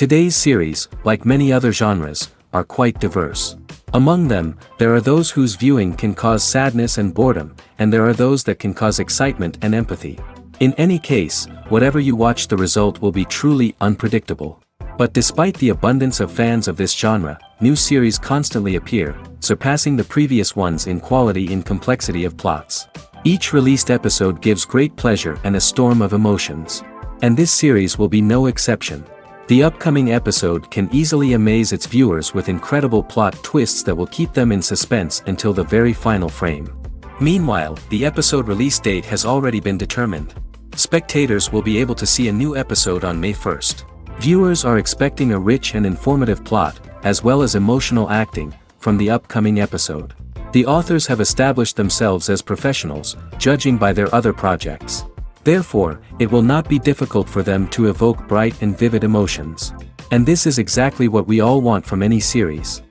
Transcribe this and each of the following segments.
Today's series, like many other genres, are quite diverse. Among them, there are those whose viewing can cause sadness and boredom, and there are those that can cause excitement and empathy. In any case, whatever you watch, the result will be truly unpredictable. But despite the abundance of fans of this genre, new series constantly appear, surpassing the previous ones in quality and complexity of plots. Each released episode gives great pleasure and a storm of emotions. And this series will be no exception. The upcoming episode can easily amaze its viewers with incredible plot twists that will keep them in suspense until the very final frame. Meanwhile, the episode release date has already been determined. Spectators will be able to see a new episode on May 1st. Viewers are expecting a rich and informative plot, as well as emotional acting, from the upcoming episode. The authors have established themselves as professionals, judging by their other projects. Therefore, it will not be difficult for them to evoke bright and vivid emotions. And this is exactly what we all want from any series.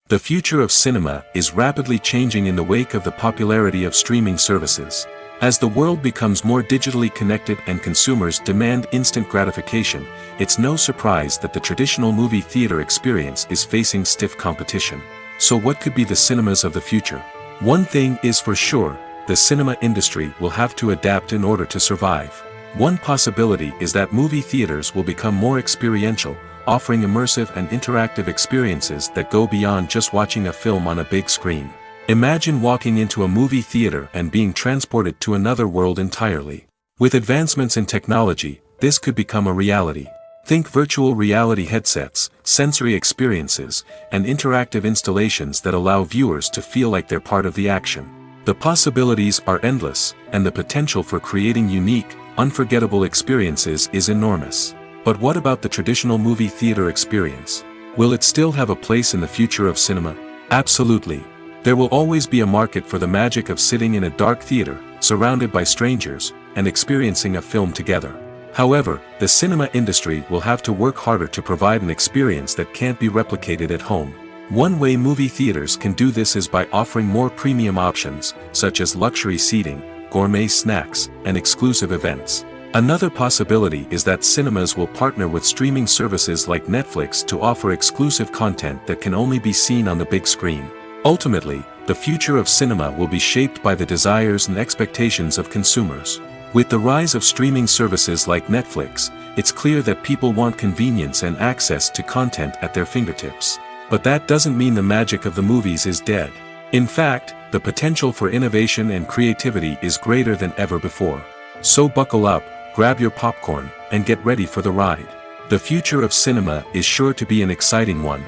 The future of cinema is rapidly changing in the wake of the popularity of streaming services. As the world becomes more digitally connected and consumers demand instant gratification, it's no surprise that the traditional movie theater experience is facing stiff competition. So what could be the cinemas of the future? One thing is for sure, the cinema industry will have to adapt in order to survive. One possibility is that movie theaters will become more experiential, offering immersive and interactive experiences that go beyond just watching a film on a big screen. Imagine walking into a movie theater and being transported to another world entirely. With advancements in technology, this could become a reality. Think virtual reality headsets, sensory experiences, and interactive installations that allow viewers to feel like they're part of the action. The possibilities are endless, and the potential for creating unique, unforgettable experiences is enormous. But what about the traditional movie theater experience? Will it still have a place in the future of cinema? Absolutely. There will always be a market for the magic of sitting in a dark theater, surrounded by strangers, and experiencing a film together. However, the cinema industry will have to work harder to provide an experience that can't be replicated at home. One way movie theaters can do this is by offering more premium options, such as luxury seating, gourmet snacks, and exclusive events. Another possibility is that cinemas will partner with streaming services like Netflix to offer exclusive content that can only be seen on the big screen. Ultimately, the future of cinema will be shaped by the desires and expectations of consumers. With the rise of streaming services like Netflix, it's clear that people want convenience and access to content at their fingertips. But that doesn't mean the magic of the movies is dead. In fact, the potential for innovation and creativity is greater than ever before. So buckle up, grab your popcorn, and get ready for the ride. The future of cinema is sure to be an exciting one.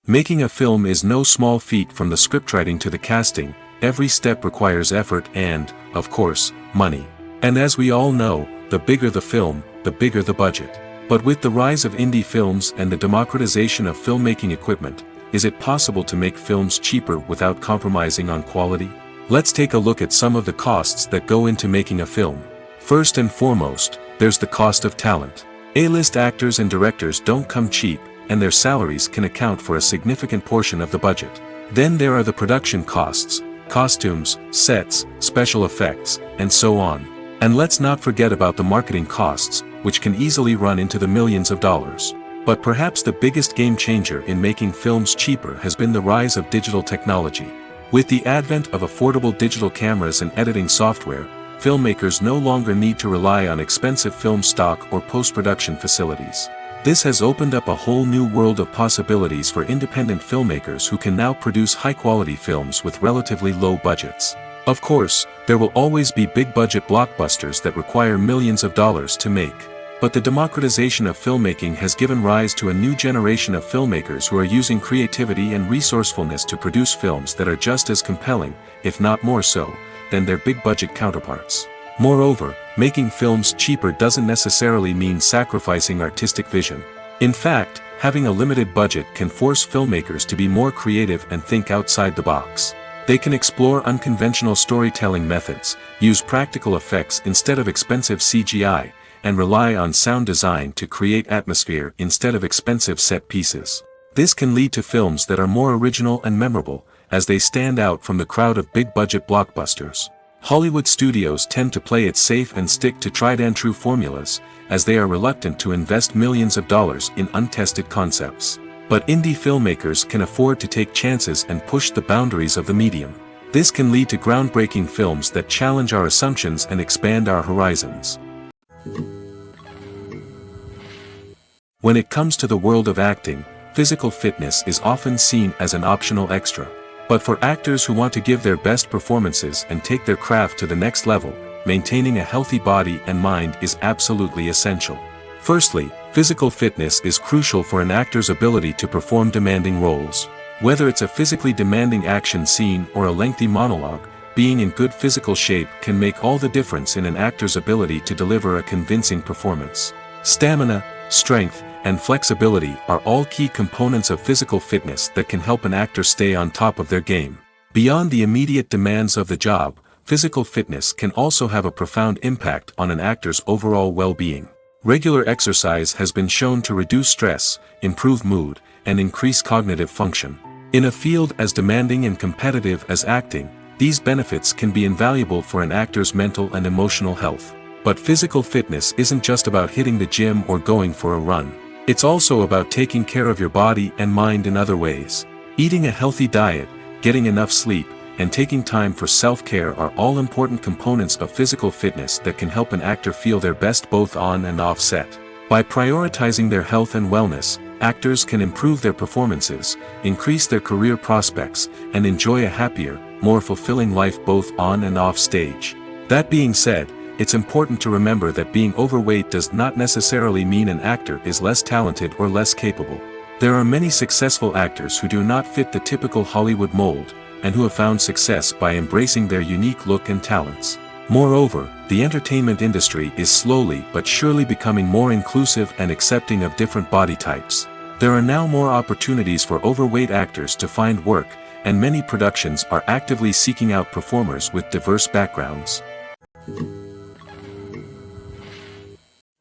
Making a film is no small feat. From the scriptwriting to the casting, every step requires effort and, of course, money. And as we all know, the bigger the film, the bigger the budget. But with the rise of indie films and the democratization of filmmaking equipment, is it possible to make films cheaper without compromising on quality? Let's take a look at some of the costs that go into making a film. First and foremost, there's the cost of talent. A-list actors and directors don't come cheap, and their salaries can account for a significant portion of the budget. Then there are the production costs, costumes, sets, special effects, and so on. And let's not forget about the marketing costs, which can easily run into the millions of dollars. But perhaps the biggest game changer in making films cheaper has been the rise of digital technology. With the advent of affordable digital cameras and editing software, filmmakers no longer need to rely on expensive film stock or post-production facilities. This has opened up a whole new world of possibilities for independent filmmakers who can now produce high-quality films with relatively low budgets. Of course, there will always be big-budget blockbusters that require millions of dollars to make. But the democratization of filmmaking has given rise to a new generation of filmmakers who are using creativity and resourcefulness to produce films that are just as compelling, if not more so, than their big-budget counterparts. Moreover, making films cheaper doesn't necessarily mean sacrificing artistic vision. In fact, having a limited budget can force filmmakers to be more creative and think outside the box. They can explore unconventional storytelling methods, use practical effects instead of expensive CGI, and rely on sound design to create atmosphere instead of expensive set pieces. This can lead to films that are more original and memorable, as they stand out from the crowd of big-budget blockbusters. Hollywood studios tend to play it safe and stick to tried-and-true formulas, as they are reluctant to invest millions of dollars in untested concepts. But indie filmmakers can afford to take chances and push the boundaries of the medium. This can lead to groundbreaking films that challenge our assumptions and expand our horizons. When it comes to the world of acting, physical fitness is often seen as an optional extra. But for actors who want to give their best performances and take their craft to the next level, maintaining a healthy body and mind is absolutely essential. Firstly, physical fitness is crucial for an actor's ability to perform demanding roles. Whether it's a physically demanding action scene or a lengthy monologue, being in good physical shape can make all the difference in an actor's ability to deliver a convincing performance. Stamina, strength, and flexibility are all key components of physical fitness that can help an actor stay on top of their game. Beyond the immediate demands of the job, physical fitness can also have a profound impact on an actor's overall well-being. Regular exercise has been shown to reduce stress, improve mood, and increase cognitive function. In a field as demanding and competitive as acting, these benefits can be invaluable for an actor's mental and emotional health. But physical fitness isn't just about hitting the gym or going for a run. It's also about taking care of your body and mind in other ways. Eating a healthy diet, getting enough sleep, and taking time for self-care are all important components of physical fitness that can help an actor feel their best both on and off set. By prioritizing their health and wellness, actors can improve their performances, increase their career prospects, and enjoy a happier, more fulfilling life both on and off stage. That being said, it's important to remember that being overweight does not necessarily mean an actor is less talented or less capable. There are many successful actors who do not fit the typical Hollywood mold, and who have found success by embracing their unique look and talents. Moreover, the entertainment industry is slowly but surely becoming more inclusive and accepting of different body types. There are now more opportunities for overweight actors to find work, and many productions are actively seeking out performers with diverse backgrounds.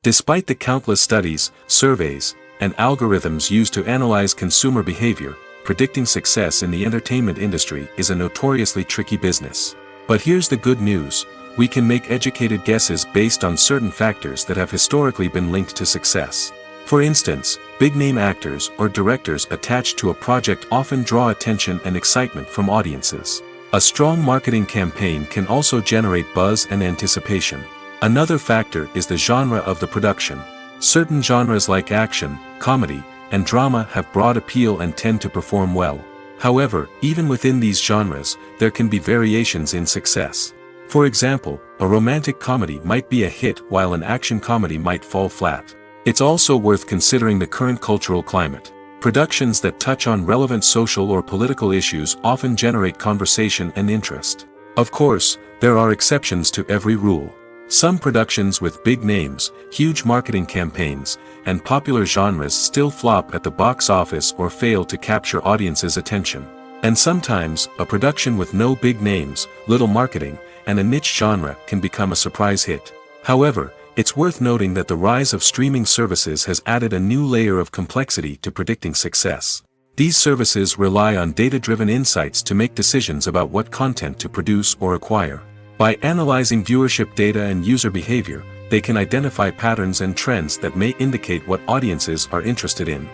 Despite the countless studies, surveys, and algorithms used to analyze consumer behavior, predicting success in the entertainment industry is a notoriously tricky business. But here's the good news: we can make educated guesses based on certain factors that have historically been linked to success. For instance, big-name actors or directors attached to a project often draw attention and excitement from audiences. A strong marketing campaign can also generate buzz and anticipation. Another factor is the genre of the production. Certain genres like action, comedy, and drama have broad appeal and tend to perform well. However, even within these genres, there can be variations in success. For example, a romantic comedy might be a hit while an action comedy might fall flat. It's also worth considering the current cultural climate. Productions that touch on relevant social or political issues often generate conversation and interest. Of course, there are exceptions to every rule. Some productions with big names, huge marketing campaigns, and popular genres still flop at the box office or fail to capture audiences' attention. And sometimes, a production with no big names, little marketing, and a niche genre can become a surprise hit. However, it's worth noting that the rise of streaming services has added a new layer of complexity to predicting success. These services rely on data-driven insights to make decisions about what content to produce or acquire. By analyzing viewership data and user behavior, they can identify patterns and trends that may indicate what audiences are interested in.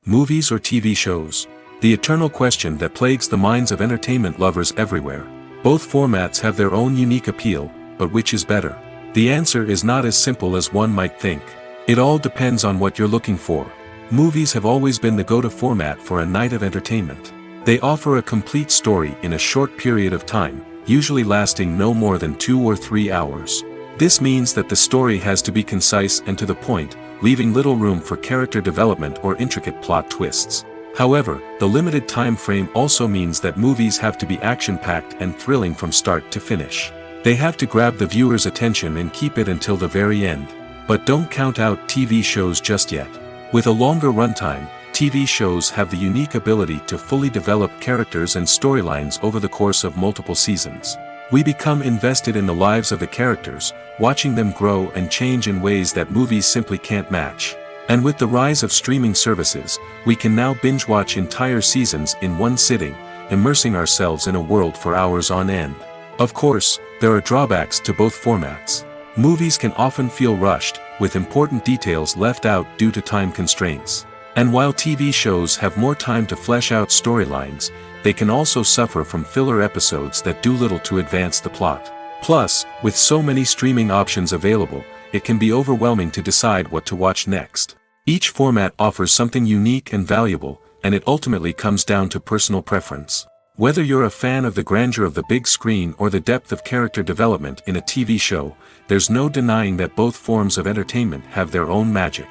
Movies or TV shows? The eternal question that plagues the minds of entertainment lovers everywhere. Both formats have their own unique appeal, but which is better? The answer is not as simple as one might think. It all depends on what you're looking for. Movies have always been the go-to format for a night of entertainment. They offer a complete story in a short period of time, usually lasting no more than 2 or 3 hours. This means that the story has to be concise and to the point, leaving little room for character development or intricate plot twists. However, the limited time frame also means that movies have to be action-packed and thrilling from start to finish. They have to grab the viewer's attention and keep it until the very end. But don't count out TV shows just yet. With a longer runtime, TV shows have the unique ability to fully develop characters and storylines over the course of multiple seasons. We become invested in the lives of the characters, watching them grow and change in ways that movies simply can't match. And with the rise of streaming services, we can now binge-watch entire seasons in one sitting, immersing ourselves in a world for hours on end. Of course, there are drawbacks to both formats. Movies can often feel rushed, with important details left out due to time constraints. And while TV shows have more time to flesh out storylines, they can also suffer from filler episodes that do little to advance the plot. Plus, with so many streaming options available, it can be overwhelming to decide what to watch next. Each format offers something unique and valuable, and it ultimately comes down to personal preference. Whether you're a fan of the grandeur of the big screen or the depth of character development in a TV show, there's no denying that both forms of entertainment have their own magic.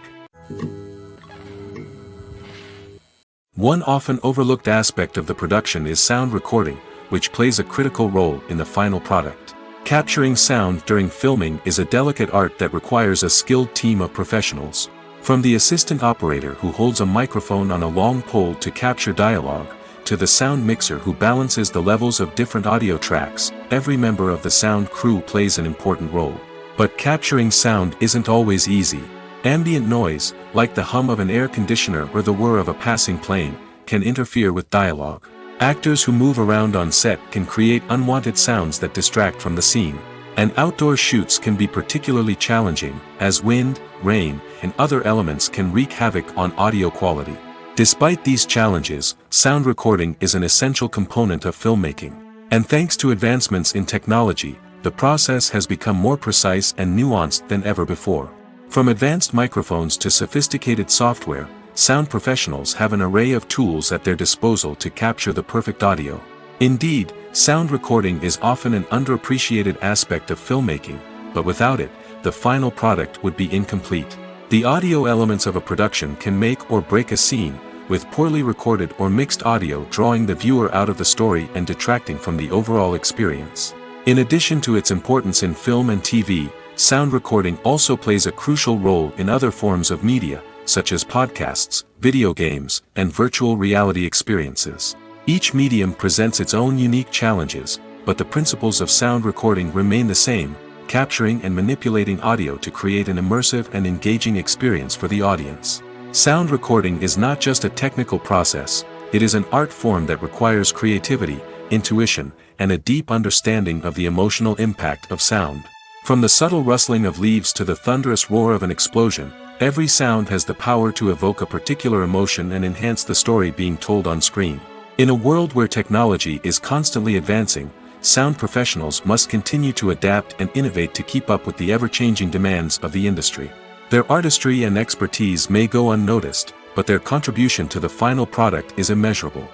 One often overlooked aspect of the production is sound recording, which plays a critical role in the final product. Capturing sound during filming is a delicate art that requires a skilled team of professionals. From the assistant operator who holds a microphone on a long pole to capture dialogue, to the sound mixer who balances the levels of different audio tracks, every member of the sound crew plays an important role. But capturing sound isn't always easy. Ambient noise, like the hum of an air conditioner or the whir of a passing plane, can interfere with dialogue. Actors who move around on set can create unwanted sounds that distract from the scene. And outdoor shoots can be particularly challenging, as wind, rain, and other elements can wreak havoc on audio quality. Despite these challenges, sound recording is an essential component of filmmaking. And thanks to advancements in technology, the process has become more precise and nuanced than ever before. From advanced microphones to sophisticated software, sound professionals have an array of tools at their disposal to capture the perfect audio. Indeed, sound recording is often an underappreciated aspect of filmmaking, but without it, the final product would be incomplete. The audio elements of a production can make or break a scene, with poorly recorded or mixed audio drawing the viewer out of the story and detracting from the overall experience. In addition to its importance in film and TV, sound recording also plays a crucial role in other forms of media, such as podcasts, video games, and virtual reality experiences. Each medium presents its own unique challenges, but the principles of sound recording remain the same, capturing and manipulating audio to create an immersive and engaging experience for the audience. Sound recording is not just a technical process, it is an art form that requires creativity, intuition, and a deep understanding of the emotional impact of sound. From the subtle rustling of leaves to the thunderous roar of an explosion, every sound has the power to evoke a particular emotion and enhance the story being told on screen. In a world where technology is constantly advancing, sound professionals must continue to adapt and innovate to keep up with the ever-changing demands of the industry. Their artistry and expertise may go unnoticed, but their contribution to the final product is immeasurable.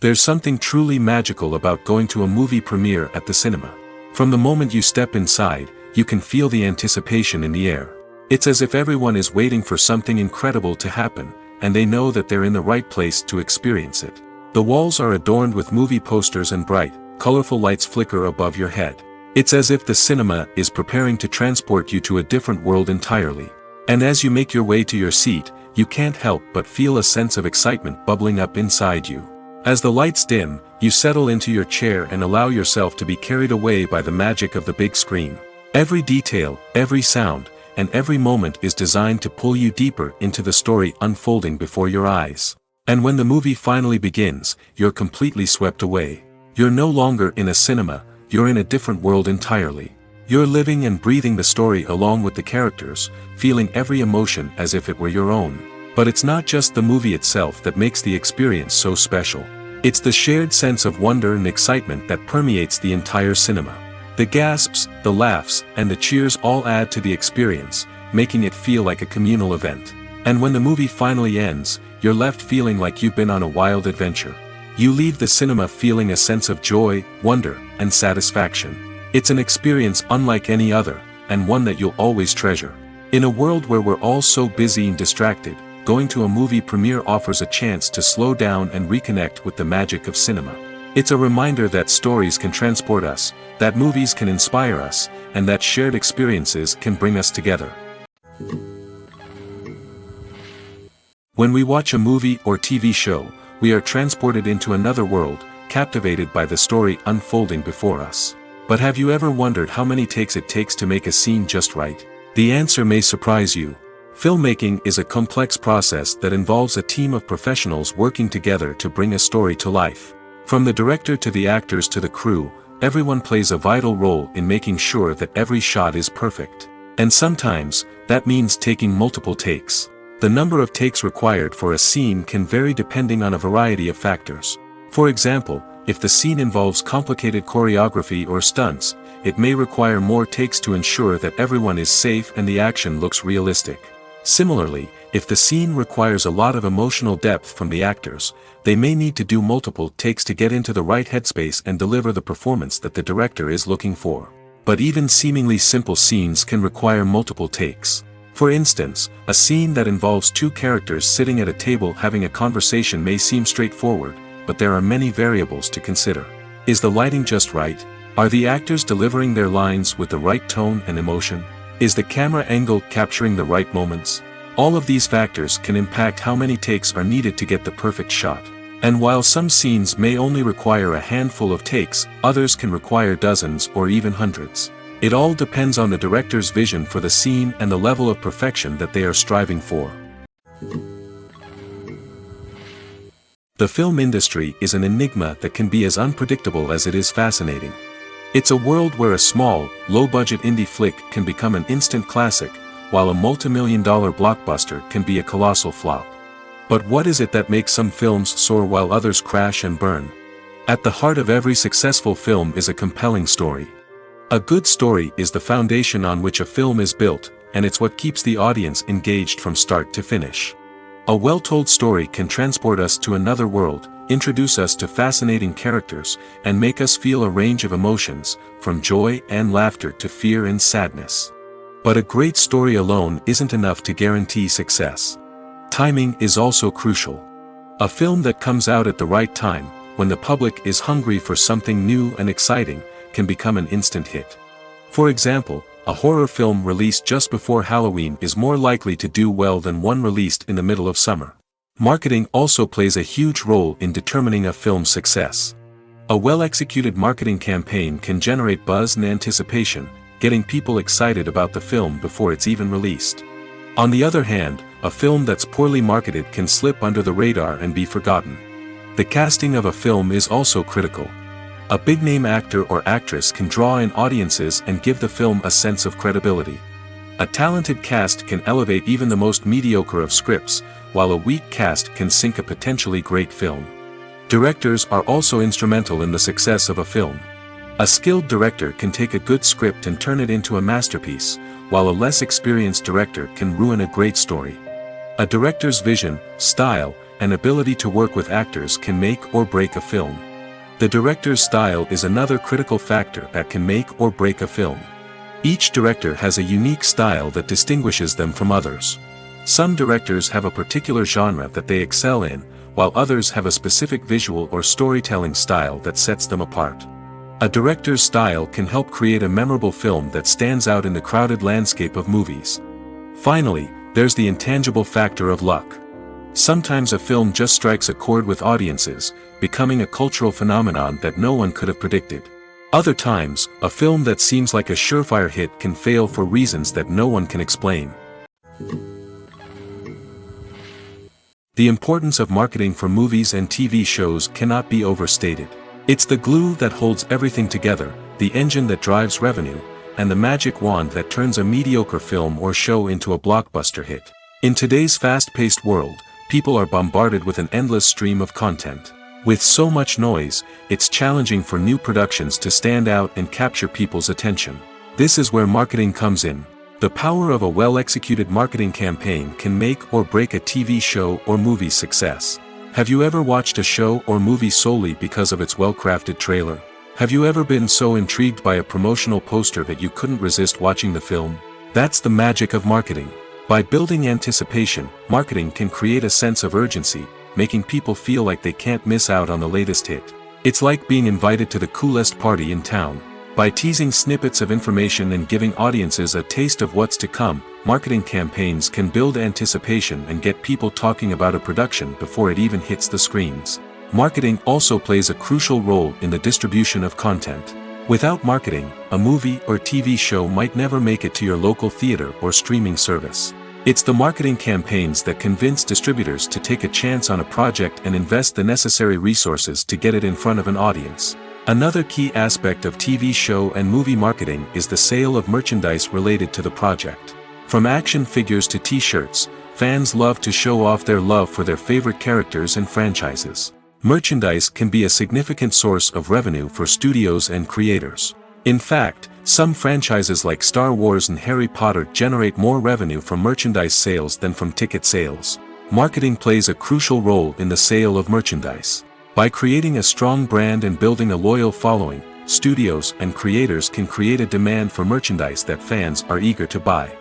There's something truly magical about going to a movie premiere at the cinema. From the moment you step inside, you can feel the anticipation in the air. It's as if everyone is waiting for something incredible to happen, and they know that they're in the right place to experience it. The walls are adorned with movie posters and bright, colorful lights flicker above your head. It's as if the cinema is preparing to transport you to a different world entirely. And as you make your way to your seat, you can't help but feel a sense of excitement bubbling up inside you. As the lights dim, you settle into your chair and allow yourself to be carried away by the magic of the big screen. Every detail, every sound, and every moment is designed to pull you deeper into the story unfolding before your eyes. And when the movie finally begins, you're completely swept away. You're no longer in a cinema, you're in a different world entirely. You're living and breathing the story along with the characters, feeling every emotion as if it were your own. But it's not just the movie itself that makes the experience so special. It's the shared sense of wonder and excitement that permeates the entire cinema. The gasps, the laughs, and the cheers all add to the experience, making it feel like a communal event. And when the movie finally ends, you're left feeling like you've been on a wild adventure. You leave the cinema feeling a sense of joy, wonder, and satisfaction. It's an experience unlike any other, and one that you'll always treasure. In a world where we're all so busy and distracted, going to a movie premiere offers a chance to slow down and reconnect with the magic of cinema. It's a reminder that stories can transport us, that movies can inspire us, and that shared experiences can bring us together. When we watch a movie or TV show, we are transported into another world, captivated by the story unfolding before us. But have you ever wondered how many takes it takes to make a scene just right? The answer may surprise you. Filmmaking is a complex process that involves a team of professionals working together to bring a story to life. From the director to the actors to the crew, everyone plays a vital role in making sure that every shot is perfect. And sometimes, that means taking multiple takes. The number of takes required for a scene can vary depending on a variety of factors. For example, if the scene involves complicated choreography or stunts, it may require more takes to ensure that everyone is safe and the action looks realistic. Similarly, if the scene requires a lot of emotional depth from the actors, they may need to do multiple takes to get into the right headspace and deliver the performance that the director is looking for. But even seemingly simple scenes can require multiple takes. For instance, a scene that involves two characters sitting at a table having a conversation may seem straightforward, but there are many variables to consider. Is the lighting just right? Are the actors delivering their lines with the right tone and emotion? Is the camera angle capturing the right moments? All of these factors can impact how many takes are needed to get the perfect shot. And while some scenes may only require a handful of takes, others can require dozens or even hundreds. It all depends on the director's vision for the scene and the level of perfection that they are striving for. The film industry is an enigma that can be as unpredictable as it is fascinating. It's a world where a small, low-budget indie flick can become an instant classic, while a multi-million-dollar blockbuster can be a colossal flop. But what is it that makes some films soar while others crash and burn? At the heart of every successful film is a compelling story. A good story is the foundation on which a film is built, and it's what keeps the audience engaged from start to finish. A well-told story can transport us to another world, introduce us to fascinating characters, and make us feel a range of emotions, from joy and laughter to fear and sadness. But a great story alone isn't enough to guarantee success. Timing is also crucial. A film that comes out at the right time, when the public is hungry for something new and exciting, can become an instant hit. For example, a horror film released just before Halloween is more likely to do well than one released in the middle of summer. Marketing also plays a huge role in determining a film's success. A well-executed marketing campaign can generate buzz and anticipation, getting people excited about the film before it's even released. On the other hand, a film that's poorly marketed can slip under the radar and be forgotten. The casting of a film is also critical. A big-name actor or actress can draw in audiences and give the film a sense of credibility. A talented cast can elevate even the most mediocre of scripts, while a weak cast can sink a potentially great film. Directors are also instrumental in the success of a film. A skilled director can take a good script and turn it into a masterpiece, while a less experienced director can ruin a great story. A director's vision, style, and ability to work with actors can make or break a film. The director's style is another critical factor that can make or break a film. Each director has a unique style that distinguishes them from others. Some directors have a particular genre that they excel in, while others have a specific visual or storytelling style that sets them apart. A director's style can help create a memorable film that stands out in the crowded landscape of movies. Finally, there's the intangible factor of luck. Sometimes a film just strikes a chord with audiences, becoming a cultural phenomenon that no one could have predicted. Other times, a film that seems like a surefire hit can fail for reasons that no one can explain. The importance of marketing for movies and TV shows cannot be overstated. It's the glue that holds everything together, the engine that drives revenue, and the magic wand that turns a mediocre film or show into a blockbuster hit. In today's fast-paced world, people are bombarded with an endless stream of content. With so much noise, it's challenging for new productions to stand out and capture people's attention. This is where marketing comes in. The power of a well-executed marketing campaign can make or break a TV show or movie's success. Have you ever watched a show or movie solely because of its well-crafted trailer? Have you ever been so intrigued by a promotional poster that you couldn't resist watching the film? That's the magic of marketing. By building anticipation, marketing can create a sense of urgency, making people feel like they can't miss out on the latest hit. It's like being invited to the coolest party in town. By teasing snippets of information and giving audiences a taste of what's to come, marketing campaigns can build anticipation and get people talking about a production before it even hits the screens. Marketing also plays a crucial role in the distribution of content. Without marketing, a movie or TV show might never make it to your local theater or streaming service. It's the marketing campaigns that convince distributors to take a chance on a project and invest the necessary resources to get it in front of an audience. Another key aspect of TV show and movie marketing is the sale of merchandise related to the project. From action figures to t-shirts, fans love to show off their love for their favorite characters and franchises. Merchandise can be a significant source of revenue for studios and creators. In fact, some franchises like Star Wars and Harry Potter generate more revenue from merchandise sales than from ticket sales. Marketing plays a crucial role in the sale of merchandise. By creating a strong brand and building a loyal following, studios and creators can create a demand for merchandise that fans are eager to buy.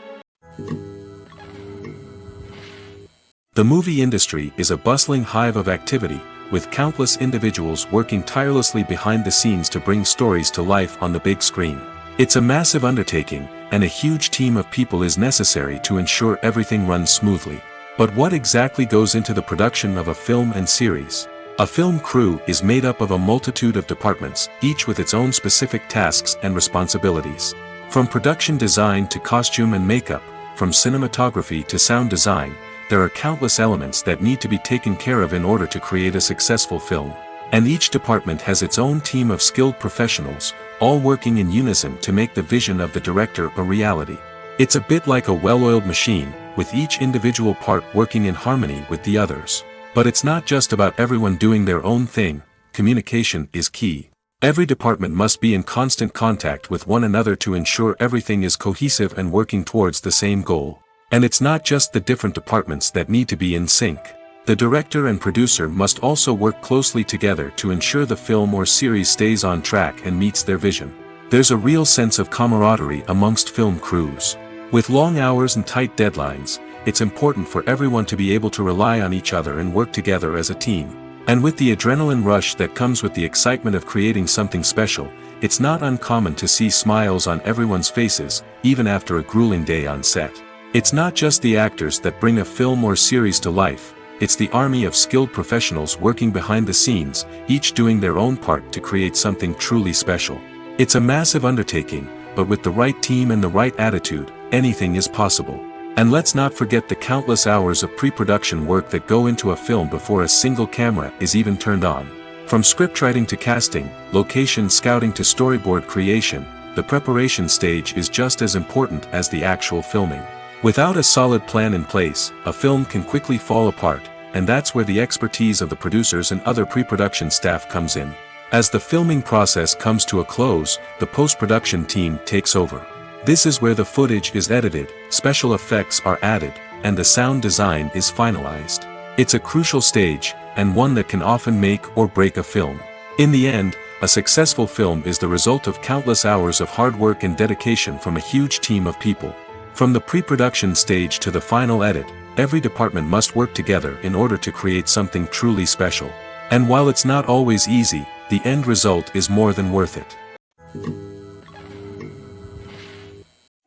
The movie industry is a bustling hive of activity, with countless individuals working tirelessly behind the scenes to bring stories to life on the big screen. It's a massive undertaking, and a huge team of people is necessary to ensure everything runs smoothly. But what exactly goes into the production of a film and series? A film crew is made up of a multitude of departments, each with its own specific tasks and responsibilities. From production design to costume and makeup, from cinematography to sound design, there are countless elements that need to be taken care of in order to create a successful film. And each department has its own team of skilled professionals, all working in unison to make the vision of the director a reality. It's a bit like a well-oiled machine, with each individual part working in harmony with the others. But it's not just about everyone doing their own thing. Communication is key. Every department must be in constant contact with one another to ensure everything is cohesive and working towards the same goal. And it's not just the different departments that need to be in sync. The director and producer must also work closely together to ensure the film or series stays on track and meets their vision. There's a real sense of camaraderie amongst film crews. With long hours and tight deadlines, it's important for everyone to be able to rely on each other and work together as a team. And with the adrenaline rush that comes with the excitement of creating something special, it's not uncommon to see smiles on everyone's faces, even after a grueling day on set. It's not just the actors that bring a film or series to life, it's the army of skilled professionals working behind the scenes, each doing their own part to create something truly special. It's a massive undertaking, but with the right team and the right attitude, anything is possible. And let's not forget the countless hours of pre-production work that go into a film before a single camera is even turned on. From scriptwriting to casting, location scouting to storyboard creation, the preparation stage is just as important as the actual filming. Without a solid plan in place, a film can quickly fall apart, and that's where the expertise of the producers and other pre-production staff comes in. As the filming process comes to a close, the post-production team takes over. This is where the footage is edited, special effects are added, and the sound design is finalized. It's a crucial stage, and one that can often make or break a film. In the end, a successful film is the result of countless hours of hard work and dedication from a huge team of people. From the pre-production stage to the final edit, every department must work together in order to create something truly special. And while it's not always easy, the end result is more than worth it.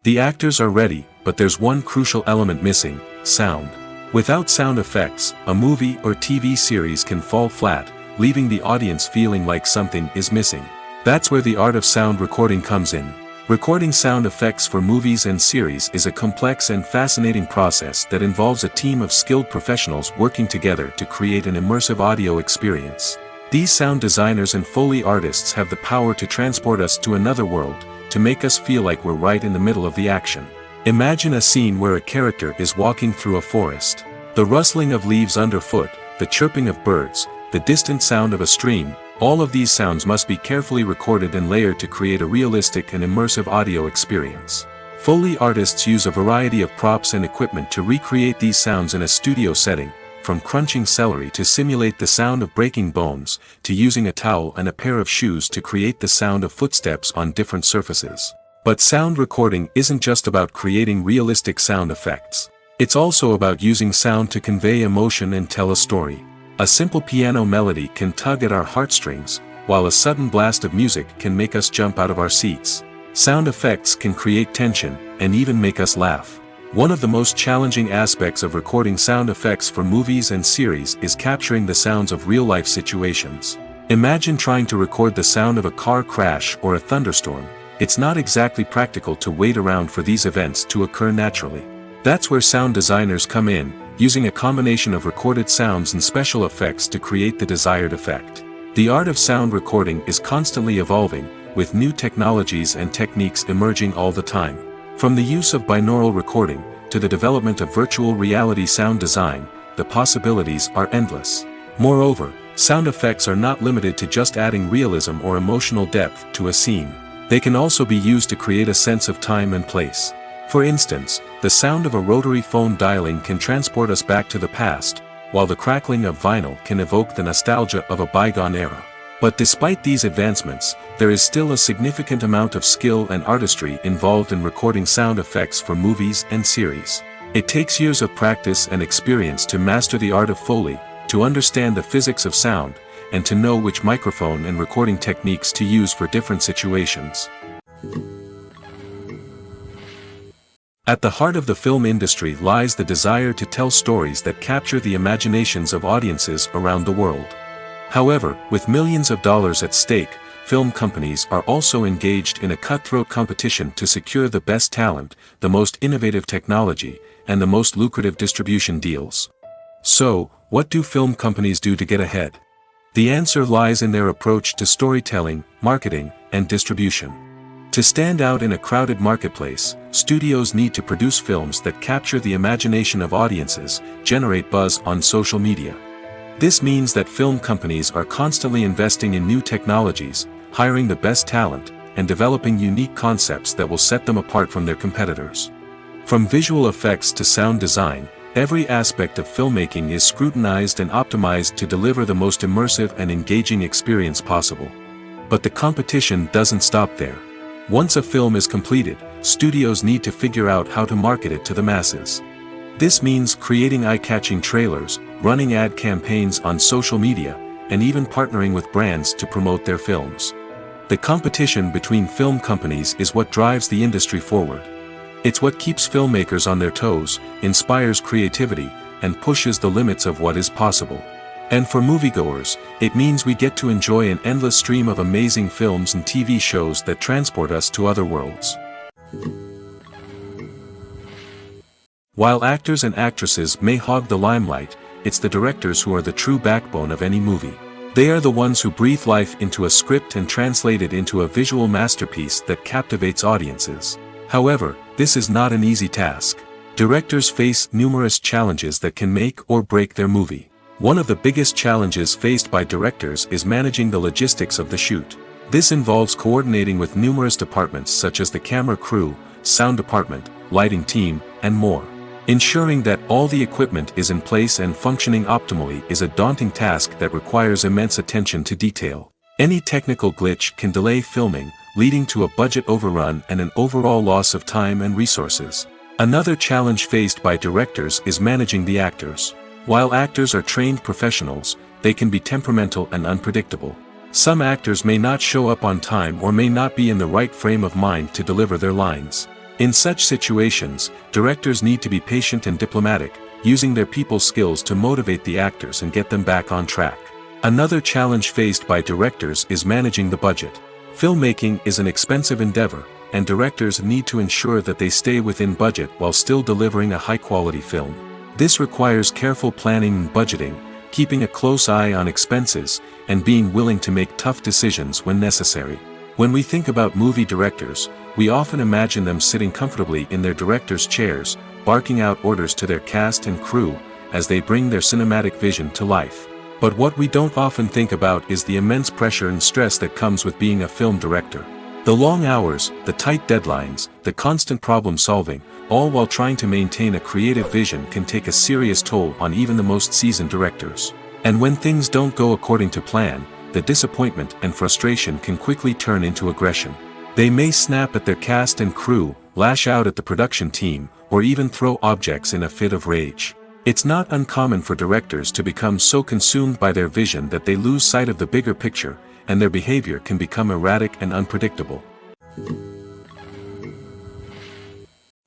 The actors are ready, but there's one crucial element missing: sound. Without sound effects, a movie or TV series can fall flat, leaving the audience feeling like something is missing. That's where the art of sound recording comes in. Recording sound effects for movies and series is a complex and fascinating process that involves a team of skilled professionals working together to create an immersive audio experience. These sound designers and Foley artists have the power to transport us to another world, to make us feel like we're right in the middle of the action. Imagine a scene where a character is walking through a forest. The rustling of leaves underfoot, the chirping of birds, the distant sound of a stream, all of these sounds must be carefully recorded and layered to create a realistic and immersive audio experience. Foley artists use a variety of props and equipment to recreate these sounds in a studio setting, from crunching celery to simulate the sound of breaking bones, to using a towel and a pair of shoes to create the sound of footsteps on different surfaces. But sound recording isn't just about creating realistic sound effects. It's also about using sound to convey emotion and tell a story. A simple piano melody can tug at our heartstrings, while a sudden blast of music can make us jump out of our seats. Sound effects can create tension, and even make us laugh. One of the most challenging aspects of recording sound effects for movies and series is capturing the sounds of real-life situations. Imagine trying to record the sound of a car crash or a thunderstorm. It's not exactly practical to wait around for these events to occur naturally. That's where sound designers come in, using a combination of recorded sounds and special effects to create the desired effect. The art of sound recording is constantly evolving, with new technologies and techniques emerging all the time. From the use of binaural recording, to the development of virtual reality sound design, the possibilities are endless. Moreover, sound effects are not limited to just adding realism or emotional depth to a scene. They can also be used to create a sense of time and place. For instance, the sound of a rotary phone dialing can transport us back to the past, while the crackling of vinyl can evoke the nostalgia of a bygone era. But despite these advancements, there is still a significant amount of skill and artistry involved in recording sound effects for movies and series. It takes years of practice and experience to master the art of Foley, to understand the physics of sound, and to know which microphone and recording techniques to use for different situations. At the heart of the film industry lies the desire to tell stories that capture the imaginations of audiences around the world. However, with millions of dollars at stake, film companies are also engaged in a cutthroat competition to secure the best talent, the most innovative technology, and the most lucrative distribution deals. So, what do film companies do to get ahead? The answer lies in their approach to storytelling, marketing, and distribution. To stand out in a crowded marketplace, studios need to produce films that capture the imagination of audiences, generate buzz on social media. This means that film companies are constantly investing in new technologies, hiring the best talent, and developing unique concepts that will set them apart from their competitors. From visual effects to sound design, every aspect of filmmaking is scrutinized and optimized to deliver the most immersive and engaging experience possible. But the competition doesn't stop there. Once a film is completed, studios need to figure out how to market it to the masses. This means creating eye-catching trailers, running ad campaigns on social media, and even partnering with brands to promote their films. The competition between film companies is what drives the industry forward. It's what keeps filmmakers on their toes, inspires creativity, and pushes the limits of what is possible. And for moviegoers, it means we get to enjoy an endless stream of amazing films and TV shows that transport us to other worlds. While actors and actresses may hog the limelight, it's the directors who are the true backbone of any movie. They are the ones who breathe life into a script and translate it into a visual masterpiece that captivates audiences. However, this is not an easy task. Directors face numerous challenges that can make or break their movie. One of the biggest challenges faced by directors is managing the logistics of the shoot. This involves coordinating with numerous departments such as the camera crew, sound department, lighting team, and more. Ensuring that all the equipment is in place and functioning optimally is a daunting task that requires immense attention to detail. Any technical glitch can delay filming, leading to a budget overrun and an overall loss of time and resources. Another challenge faced by directors is managing the actors. While actors are trained professionals, they can be temperamental and unpredictable. Some actors may not show up on time or may not be in the right frame of mind to deliver their lines. In such situations, directors need to be patient and diplomatic, using their people skills to motivate the actors and get them back on track. Another challenge faced by directors is managing the budget. Filmmaking is an expensive endeavor, and directors need to ensure that they stay within budget while still delivering a high-quality film. This requires careful planning and budgeting, keeping a close eye on expenses, and being willing to make tough decisions when necessary. When we think about movie directors, we often imagine them sitting comfortably in their director's chairs, barking out orders to their cast and crew, as they bring their cinematic vision to life. But what we don't often think about is the immense pressure and stress that comes with being a film director. The long hours, the tight deadlines, the constant problem solving, all while trying to maintain a creative vision can take a serious toll on even the most seasoned directors. And when things don't go according to plan, the disappointment and frustration can quickly turn into aggression. They may snap at their cast and crew, lash out at the production team, or even throw objects in a fit of rage. It's not uncommon for directors to become so consumed by their vision that they lose sight of the bigger picture, and their behavior can become erratic and unpredictable.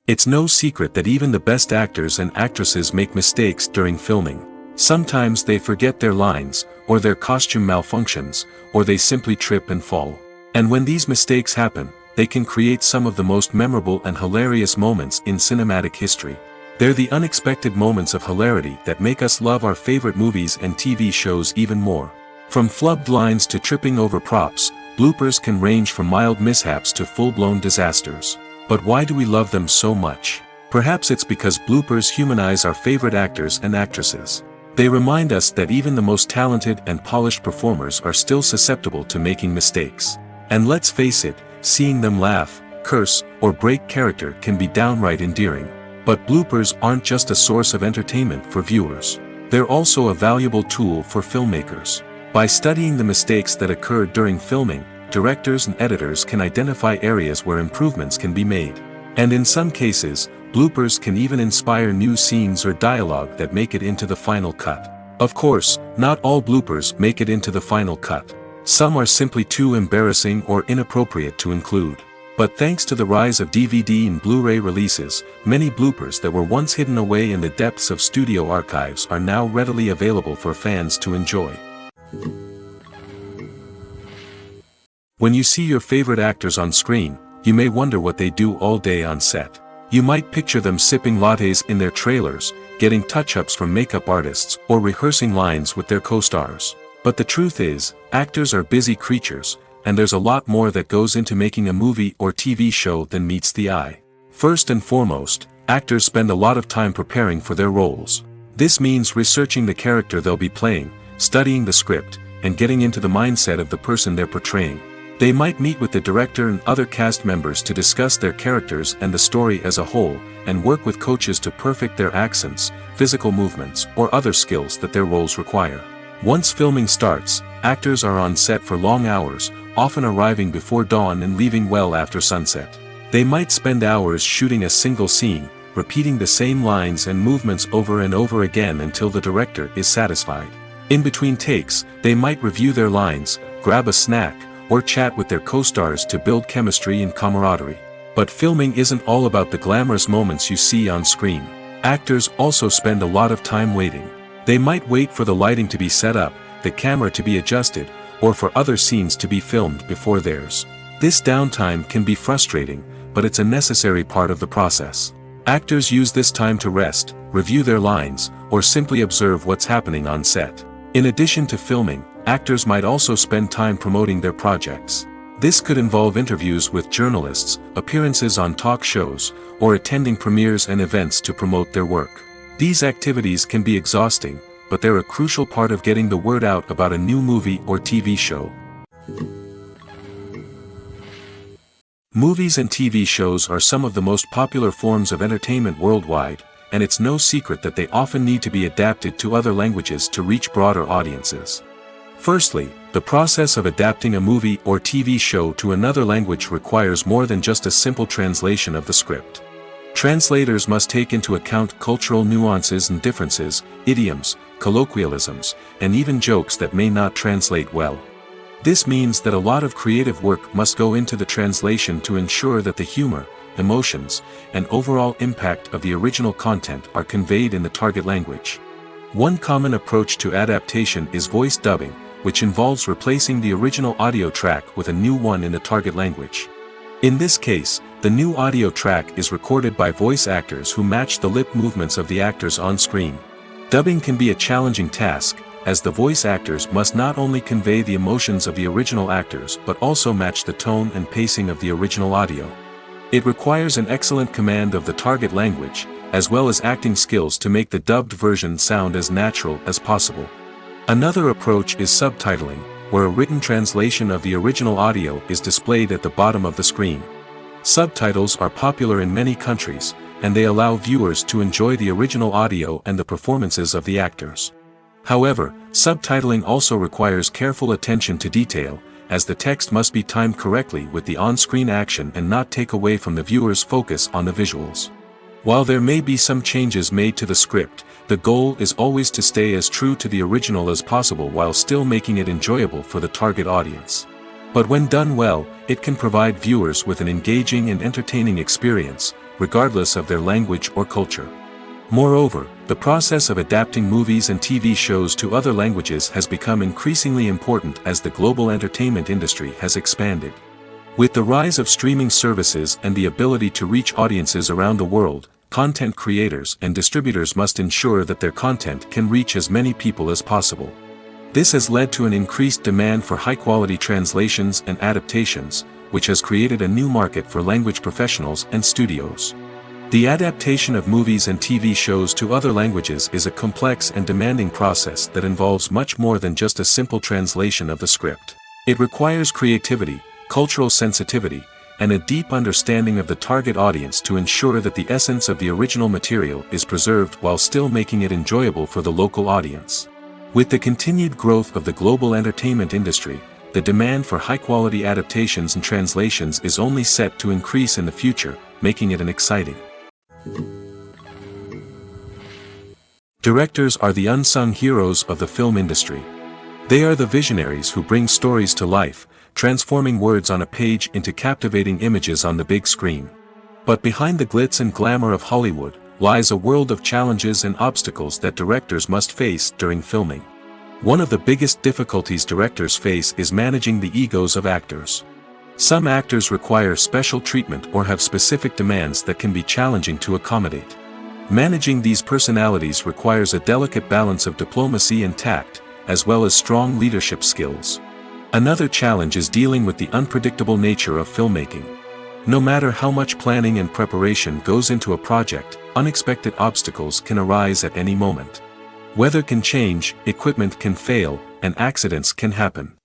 It's no secret that even the best actors and actresses make mistakes during filming. Sometimes they forget their lines, or their costume malfunctions, or they simply trip and fall. And when these mistakes happen, they can create some of the most memorable and hilarious moments in cinematic history. They're the unexpected moments of hilarity that make us love our favorite movies and TV shows even more. From flubbed lines to tripping over props, bloopers can range from mild mishaps to full-blown disasters. But why do we love them so much? Perhaps it's because bloopers humanize our favorite actors and actresses. They remind us that even the most talented and polished performers are still susceptible to making mistakes. And let's face it, seeing them laugh, curse, or break character can be downright endearing. But bloopers aren't just a source of entertainment for viewers. They're also a valuable tool for filmmakers. By studying the mistakes that occurred during filming, directors and editors can identify areas where improvements can be made. And in some cases, bloopers can even inspire new scenes or dialogue that make it into the final cut. Of course, not all bloopers make it into the final cut. Some are simply too embarrassing or inappropriate to include. But thanks to the rise of DVD and Blu-ray releases, many bloopers that were once hidden away in the depths of studio archives are now readily available for fans to enjoy. When you see your favorite actors on screen, you may wonder what they do all day on set. You might picture them sipping lattes in their trailers, getting touch-ups from makeup artists, or rehearsing lines with their co-stars. But the truth is, actors are busy creatures, and there's a lot more that goes into making a movie or TV show than meets the eye. First and foremost, actors spend a lot of time preparing for their roles. This means researching the character they'll be playing, studying the script, and getting into the mindset of the person they're portraying. They might meet with the director and other cast members to discuss their characters and the story as a whole, and work with coaches to perfect their accents, physical movements, or other skills that their roles require. Once filming starts, actors are on set for long hours, often arriving before dawn and leaving well after sunset. They might spend hours shooting a single scene, repeating the same lines and movements over and over again until the director is satisfied. In between takes, they might review their lines, grab a snack, or chat with their co-stars to build chemistry and camaraderie. But filming isn't all about the glamorous moments you see on screen. Actors also spend a lot of time waiting. They might wait for the lighting to be set up, the camera to be adjusted, or for other scenes to be filmed before theirs. This downtime can be frustrating, but it's a necessary part of the process. Actors use this time to rest, review their lines, or simply observe what's happening on set. In addition to filming, actors might also spend time promoting their projects. This could involve interviews with journalists, appearances on talk shows, or attending premieres and events to promote their work. These activities can be exhausting, but they're a crucial part of getting the word out about a new movie or TV show. Movies and TV shows are some of the most popular forms of entertainment worldwide, and it's no secret that they often need to be adapted to other languages to reach broader audiences. Firstly, the process of adapting a movie or TV show to another language requires more than just a simple translation of the script. Translators must take into account cultural nuances and differences, idioms, colloquialisms, and even jokes that may not translate well. This means that a lot of creative work must go into the translation to ensure that the humor, emotions, and overall impact of the original content are conveyed in the target language. One common approach to adaptation is voice dubbing, which involves replacing the original audio track with a new one in the target language. In this case, the new audio track is recorded by voice actors who match the lip movements of the actors on screen. Dubbing can be a challenging task, as the voice actors must not only convey the emotions of the original actors but also match the tone and pacing of the original audio. It requires an excellent command of the target language, as well as acting skills to make the dubbed version sound as natural as possible. Another approach is subtitling, where a written translation of the original audio is displayed at the bottom of the screen. Subtitles are popular in many countries, and they allow viewers to enjoy the original audio and the performances of the actors. However, subtitling also requires careful attention to detail, as the text must be timed correctly with the on-screen action and not take away from the viewer's focus on the visuals. While there may be some changes made to the script, the goal is always to stay as true to the original as possible while still making it enjoyable for the target audience. But when done well, it can provide viewers with an engaging and entertaining experience, regardless of their language or culture. Moreover, the process of adapting movies and TV shows to other languages has become increasingly important as the global entertainment industry has expanded. With the rise of streaming services and the ability to reach audiences around the world, content creators and distributors must ensure that their content can reach as many people as possible. This has led to an increased demand for high-quality translations and adaptations, which has created a new market for language professionals and studios. The adaptation of movies and TV shows to other languages is a complex and demanding process that involves much more than just a simple translation of the script. It requires creativity, cultural sensitivity, and a deep understanding of the target audience to ensure that the essence of the original material is preserved while still making it enjoyable for the local audience. With the continued growth of the global entertainment industry, the demand for high-quality adaptations and translations is only set to increase in the future, making it an exciting. Directors are the unsung heroes of the film industry. They are the visionaries who bring stories to life, transforming words on a page into captivating images on the big screen. But behind the glitz and glamour of Hollywood lies a world of challenges and obstacles that directors must face during filming. One of the biggest difficulties directors face is managing the egos of actors. Some actors require special treatment or have specific demands that can be challenging to accommodate. Managing these personalities requires a delicate balance of diplomacy and tact, as well as strong leadership skills. Another challenge is dealing with the unpredictable nature of filmmaking. No matter how much planning and preparation goes into a project, unexpected obstacles can arise at any moment. Weather can change, equipment can fail, and accidents can happen.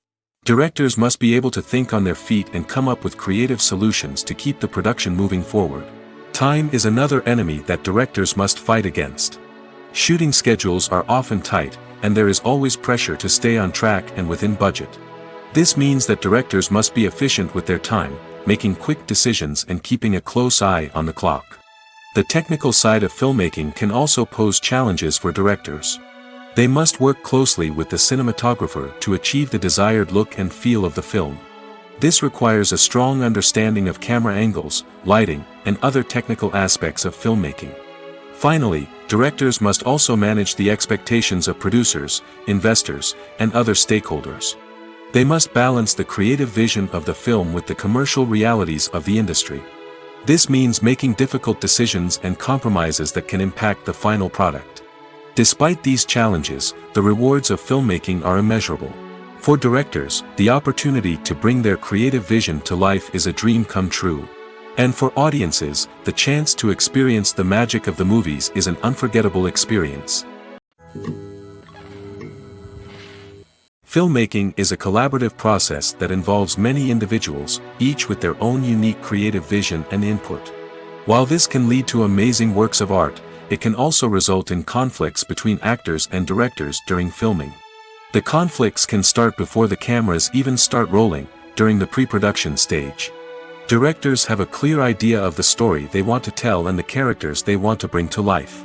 Directors must be able to think on their feet and come up with creative solutions to keep the production moving forward. Time is another enemy that directors must fight against. Shooting schedules are often tight, and there is always pressure to stay on track and within budget. This means that directors must be efficient with their time, making quick decisions and keeping a close eye on the clock. The technical side of filmmaking can also pose challenges for directors. They must work closely with the cinematographer to achieve the desired look and feel of the film. This requires a strong understanding of camera angles, lighting, and other technical aspects of filmmaking. Finally, directors must also manage the expectations of producers, investors, and other stakeholders. They must balance the creative vision of the film with the commercial realities of the industry. This means making difficult decisions and compromises that can impact the final product. Despite these challenges, the rewards of filmmaking are immeasurable. For directors, the opportunity to bring their creative vision to life is a dream come true. And for audiences, the chance to experience the magic of the movies is an unforgettable experience. Filmmaking is a collaborative process that involves many individuals, each with their own unique creative vision and input. While this can lead to amazing works of art, it can also result in conflicts between actors and directors during filming. The conflicts can start before the cameras even start rolling, during the pre-production stage. Directors have a clear idea of the story they want to tell and the characters they want to bring to life.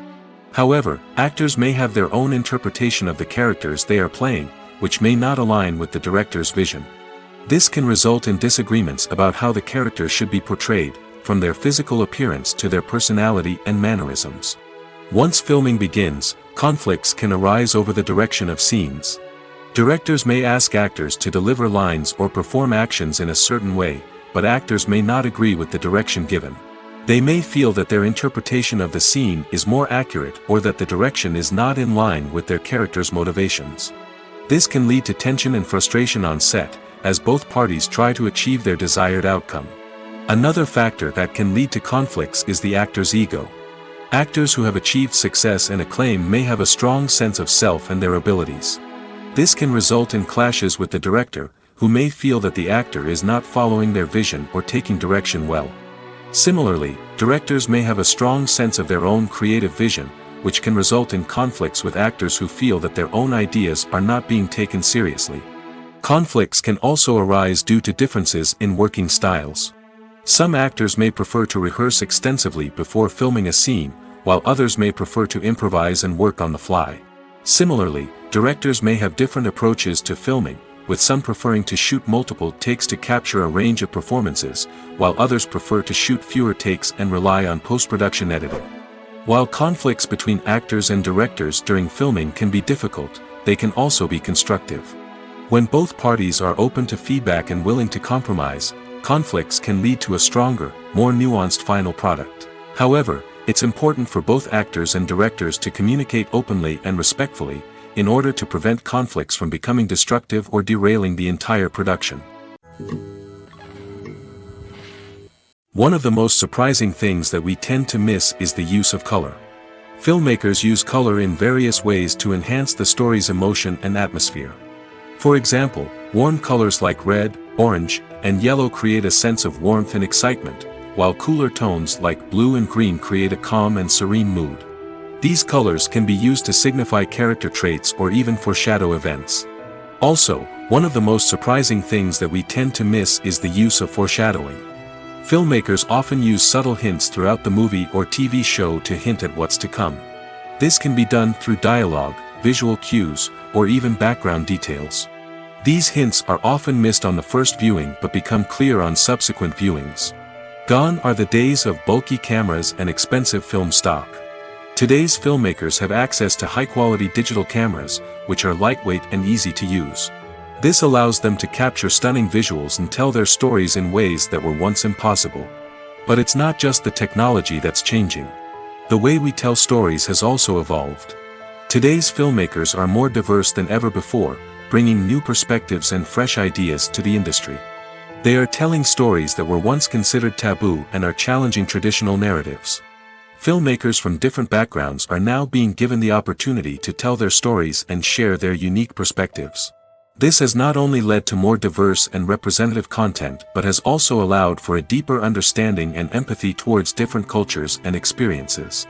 However, actors may have their own interpretation of the characters they are playing, which may not align with the director's vision. This can result in disagreements about how the characters should be portrayed, from their physical appearance to their personality and mannerisms. Once filming begins, conflicts can arise over the direction of scenes. Directors may ask actors to deliver lines or perform actions in a certain way, but actors may not agree with the direction given. They may feel that their interpretation of the scene is more accurate or that the direction is not in line with their character's motivations. This can lead to tension and frustration on set, as both parties try to achieve their desired outcome. Another factor that can lead to conflicts is the actor's ego. Actors who have achieved success and acclaim may have a strong sense of self and their abilities. This can result in clashes with the director, who may feel that the actor is not following their vision or taking direction well. Similarly, directors may have a strong sense of their own creative vision, which can result in conflicts with actors who feel that their own ideas are not being taken seriously. Conflicts can also arise due to differences in working styles. Some actors may prefer to rehearse extensively before filming a scene, while others may prefer to improvise and work on the fly. Similarly, directors may have different approaches to filming, with some preferring to shoot multiple takes to capture a range of performances, while others prefer to shoot fewer takes and rely on post-production editing. While conflicts between actors and directors during filming can be difficult, they can also be constructive. When both parties are open to feedback and willing to compromise, conflicts can lead to a stronger, more nuanced final product. However, It's important for both actors and directors to communicate openly and respectfully, in order to prevent conflicts from becoming destructive or derailing the entire production. One of the most surprising things that we tend to miss is the use of color. Filmmakers use color in various ways to enhance the story's emotion and atmosphere. For example, warm colors like red, orange, and yellow create a sense of warmth and excitement, while cooler tones like blue and green create a calm and serene mood. These colors can be used to signify character traits or even foreshadow events. Also, one of the most surprising things that we tend to miss is the use of foreshadowing. Filmmakers often use subtle hints throughout the movie or TV show to hint at what's to come. This can be done through dialogue, visual cues, or even background details. These hints are often missed on the first viewing but become clear on subsequent viewings. Gone are the days of bulky cameras and expensive film stock. Today's filmmakers have access to high-quality digital cameras, which are lightweight and easy to use. This allows them to capture stunning visuals and tell their stories in ways that were once impossible. But it's not just the technology that's changing. The way we tell stories has also evolved. Today's filmmakers are more diverse than ever before, bringing new perspectives and fresh ideas to the industry. They are telling stories that were once considered taboo and are challenging traditional narratives. Filmmakers from different backgrounds are now being given the opportunity to tell their stories and share their unique perspectives. This has not only led to more diverse and representative content but has also allowed for a deeper understanding and empathy towards different cultures and experiences.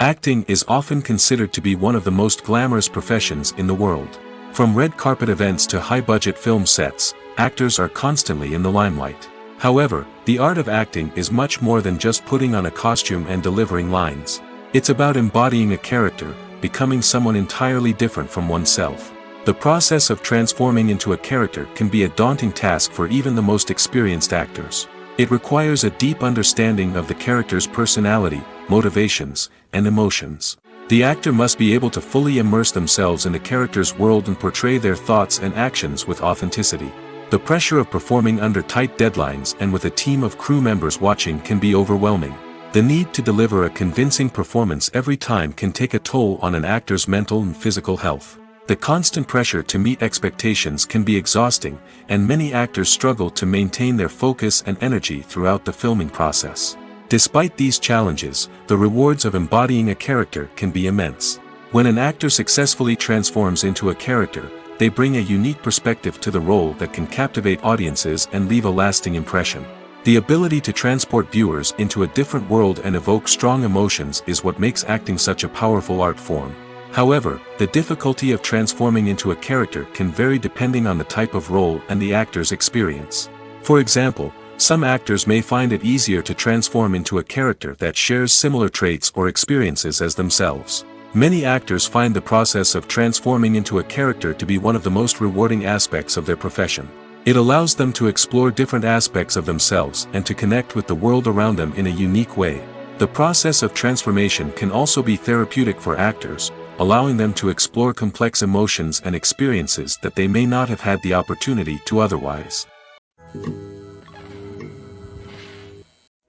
Acting is often considered to be one of the most glamorous professions in the world. From red carpet events to high-budget film sets, actors are constantly in the limelight. However, the art of acting is much more than just putting on a costume and delivering lines. It's about embodying a character, becoming someone entirely different from oneself. The process of transforming into a character can be a daunting task for even the most experienced actors. It requires a deep understanding of the character's personality, motivations, and emotions. The actor must be able to fully immerse themselves in the character's world and portray their thoughts and actions with authenticity. The pressure of performing under tight deadlines and with a team of crew members watching can be overwhelming. The need to deliver a convincing performance every time can take a toll on an actor's mental and physical health. The constant pressure to meet expectations can be exhausting, and many actors struggle to maintain their focus and energy throughout the filming process. Despite these challenges, the rewards of embodying a character can be immense. When an actor successfully transforms into a character, they bring a unique perspective to the role that can captivate audiences and leave a lasting impression. The ability to transport viewers into a different world and evoke strong emotions is what makes acting such a powerful art form. However, the difficulty of transforming into a character can vary depending on the type of role and the actor's experience. For example, some actors may find it easier to transform into a character that shares similar traits or experiences as themselves. Many actors find the process of transforming into a character to be one of the most rewarding aspects of their profession. It allows them to explore different aspects of themselves and to connect with the world around them in a unique way. The process of transformation can also be therapeutic for actors, allowing them to explore complex emotions and experiences that they may not have had the opportunity to otherwise.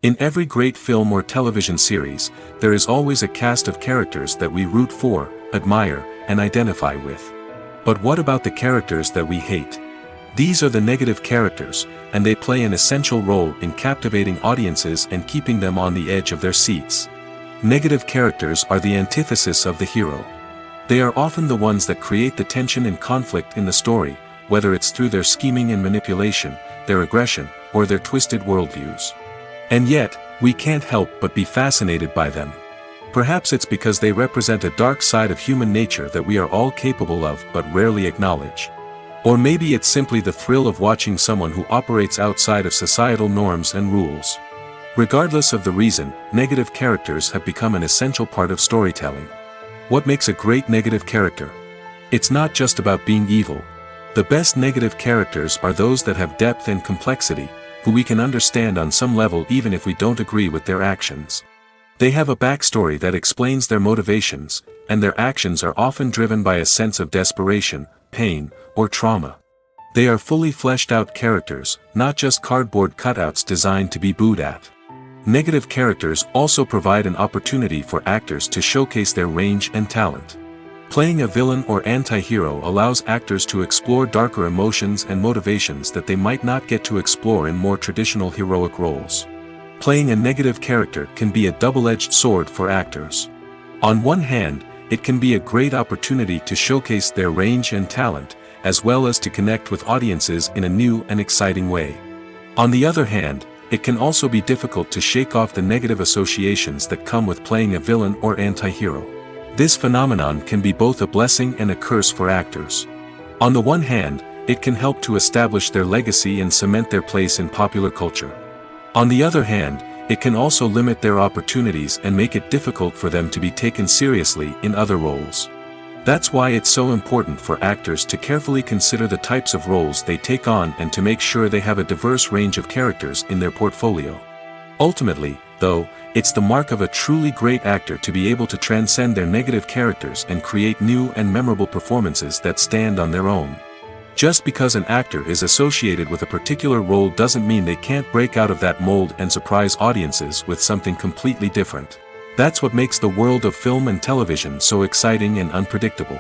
In every great film or television series, there is always a cast of characters that we root for, admire, and identify with. But what about the characters that we hate? These are the negative characters, and they play an essential role in captivating audiences and keeping them on the edge of their seats. Negative characters are the antithesis of the hero. They are often the ones that create the tension and conflict in the story, whether it's through their scheming and manipulation, their aggression, or their twisted worldviews. And yet, we can't help but be fascinated by them. Perhaps it's because they represent a dark side of human nature that we are all capable of but rarely acknowledge. Or maybe it's simply the thrill of watching someone who operates outside of societal norms and rules. Regardless of the reason, negative characters have become an essential part of storytelling. What makes a great negative character? It's not just about being evil. The best negative characters are those that have depth and complexity, who we can understand on some level even if we don't agree with their actions. They have a backstory that explains their motivations, and their actions are often driven by a sense of desperation, pain, or trauma. They are fully fleshed out characters, not just cardboard cutouts designed to be booed at. Negative characters also provide an opportunity for actors to showcase their range and talent. Playing a villain or anti-hero allows actors to explore darker emotions and motivations that they might not get to explore in more traditional heroic roles. Playing a negative character can be a double-edged sword for actors. On one hand, it can be a great opportunity to showcase their range and talent, as well as to connect with audiences in a new and exciting way. On the other hand, it can also be difficult to shake off the negative associations that come with playing a villain or anti-hero. This phenomenon can be both a blessing and a curse for actors. On the one hand, it can help to establish their legacy and cement their place in popular culture. On the other hand, it can also limit their opportunities and make it difficult for them to be taken seriously in other roles. That's why it's so important for actors to carefully consider the types of roles they take on and to make sure they have a diverse range of characters in their portfolio. Ultimately, though, it's the mark of a truly great actor to be able to transcend their negative characters and create new and memorable performances that stand on their own. Just because an actor is associated with a particular role doesn't mean they can't break out of that mold and surprise audiences with something completely different. That's what makes the world of film and television so exciting and unpredictable.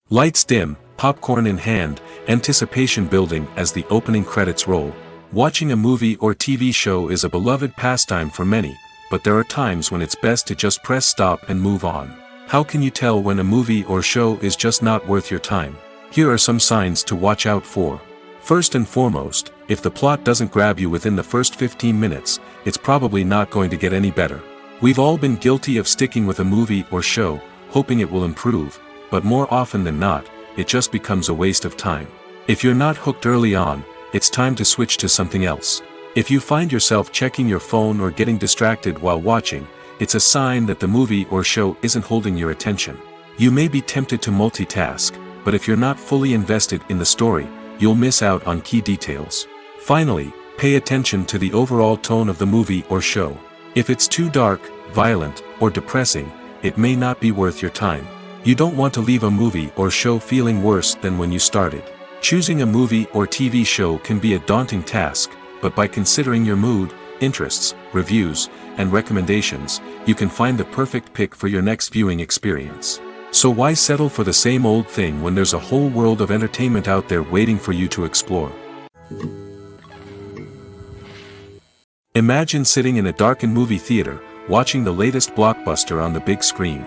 Lights dim, popcorn in hand, anticipation building as the opening credits roll. Watching a movie or TV show is a beloved pastime for many, but there are times when it's best to just press stop and move on. How can you tell when a movie or show is just not worth your time? Here are some signs to watch out for. First and foremost, if the plot doesn't grab you within the first 15 minutes, it's probably not going to get any better. We've all been guilty of sticking with a movie or show, hoping it will improve, but more often than not, it just becomes a waste of time. If you're not hooked early on, it's time to switch to something else. If you find yourself checking your phone or getting distracted while watching, it's a sign that the movie or show isn't holding your attention. You may be tempted to multitask, but if you're not fully invested in the story, you'll miss out on key details. Finally, pay attention to the overall tone of the movie or show. If it's too dark, violent, or depressing, it may not be worth your time. You don't want to leave a movie or show feeling worse than when you started. Choosing a movie or TV show can be a daunting task, but by considering your mood, interests, reviews, and recommendations, you can find the perfect pick for your next viewing experience. So why settle for the same old thing when there's a whole world of entertainment out there waiting for you to explore? Imagine sitting in a darkened movie theater, watching the latest blockbuster on the big screen.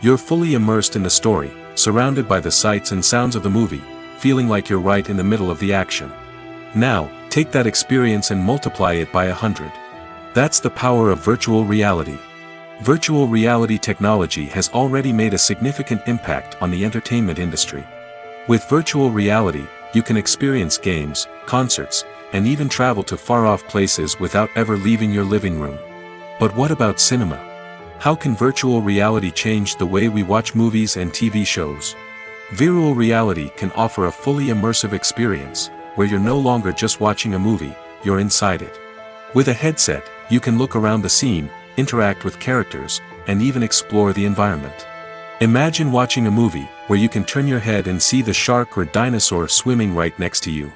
You're fully immersed in the story, surrounded by the sights and sounds of the movie, feeling like you're right in the middle of the action. Now, take that experience and multiply it by 100. That's the power of virtual reality. Virtual reality technology has already made a significant impact on the entertainment industry. With virtual reality, you can experience games, concerts, and even travel to far-off places without ever leaving your living room. But what about cinema? How can virtual reality change the way we watch movies and TV shows? Virtual reality can offer a fully immersive experience, where you're no longer just watching a movie, you're inside it. With a headset, you can look around the scene, interact with characters, and even explore the environment. Imagine watching a movie where you can turn your head and see the shark or dinosaur swimming right next to you.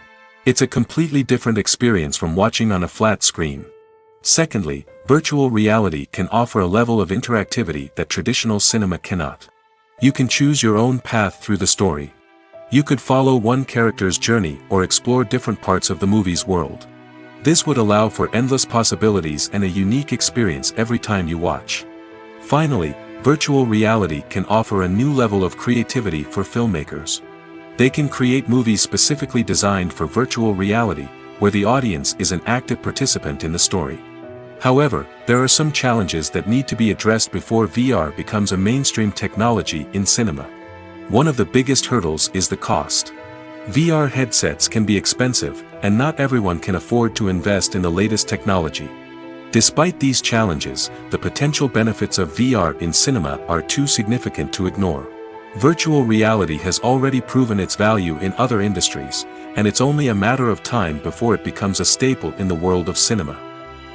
It's a completely different experience from watching on a flat screen. Secondly, virtual reality can offer a level of interactivity that traditional cinema cannot. You can choose your own path through the story. You could follow one character's journey or explore different parts of the movie's world. This would allow for endless possibilities and a unique experience every time you watch. Finally, virtual reality can offer a new level of creativity for filmmakers. They can create movies specifically designed for virtual reality, where the audience is an active participant in the story. However, there are some challenges that need to be addressed before VR becomes a mainstream technology in cinema. One of the biggest hurdles is the cost. VR headsets can be expensive, and not everyone can afford to invest in the latest technology. Despite these challenges, the potential benefits of VR in cinema are too significant to ignore. Virtual reality has already proven its value in other industries, and it's only a matter of time before it becomes a staple in the world of cinema.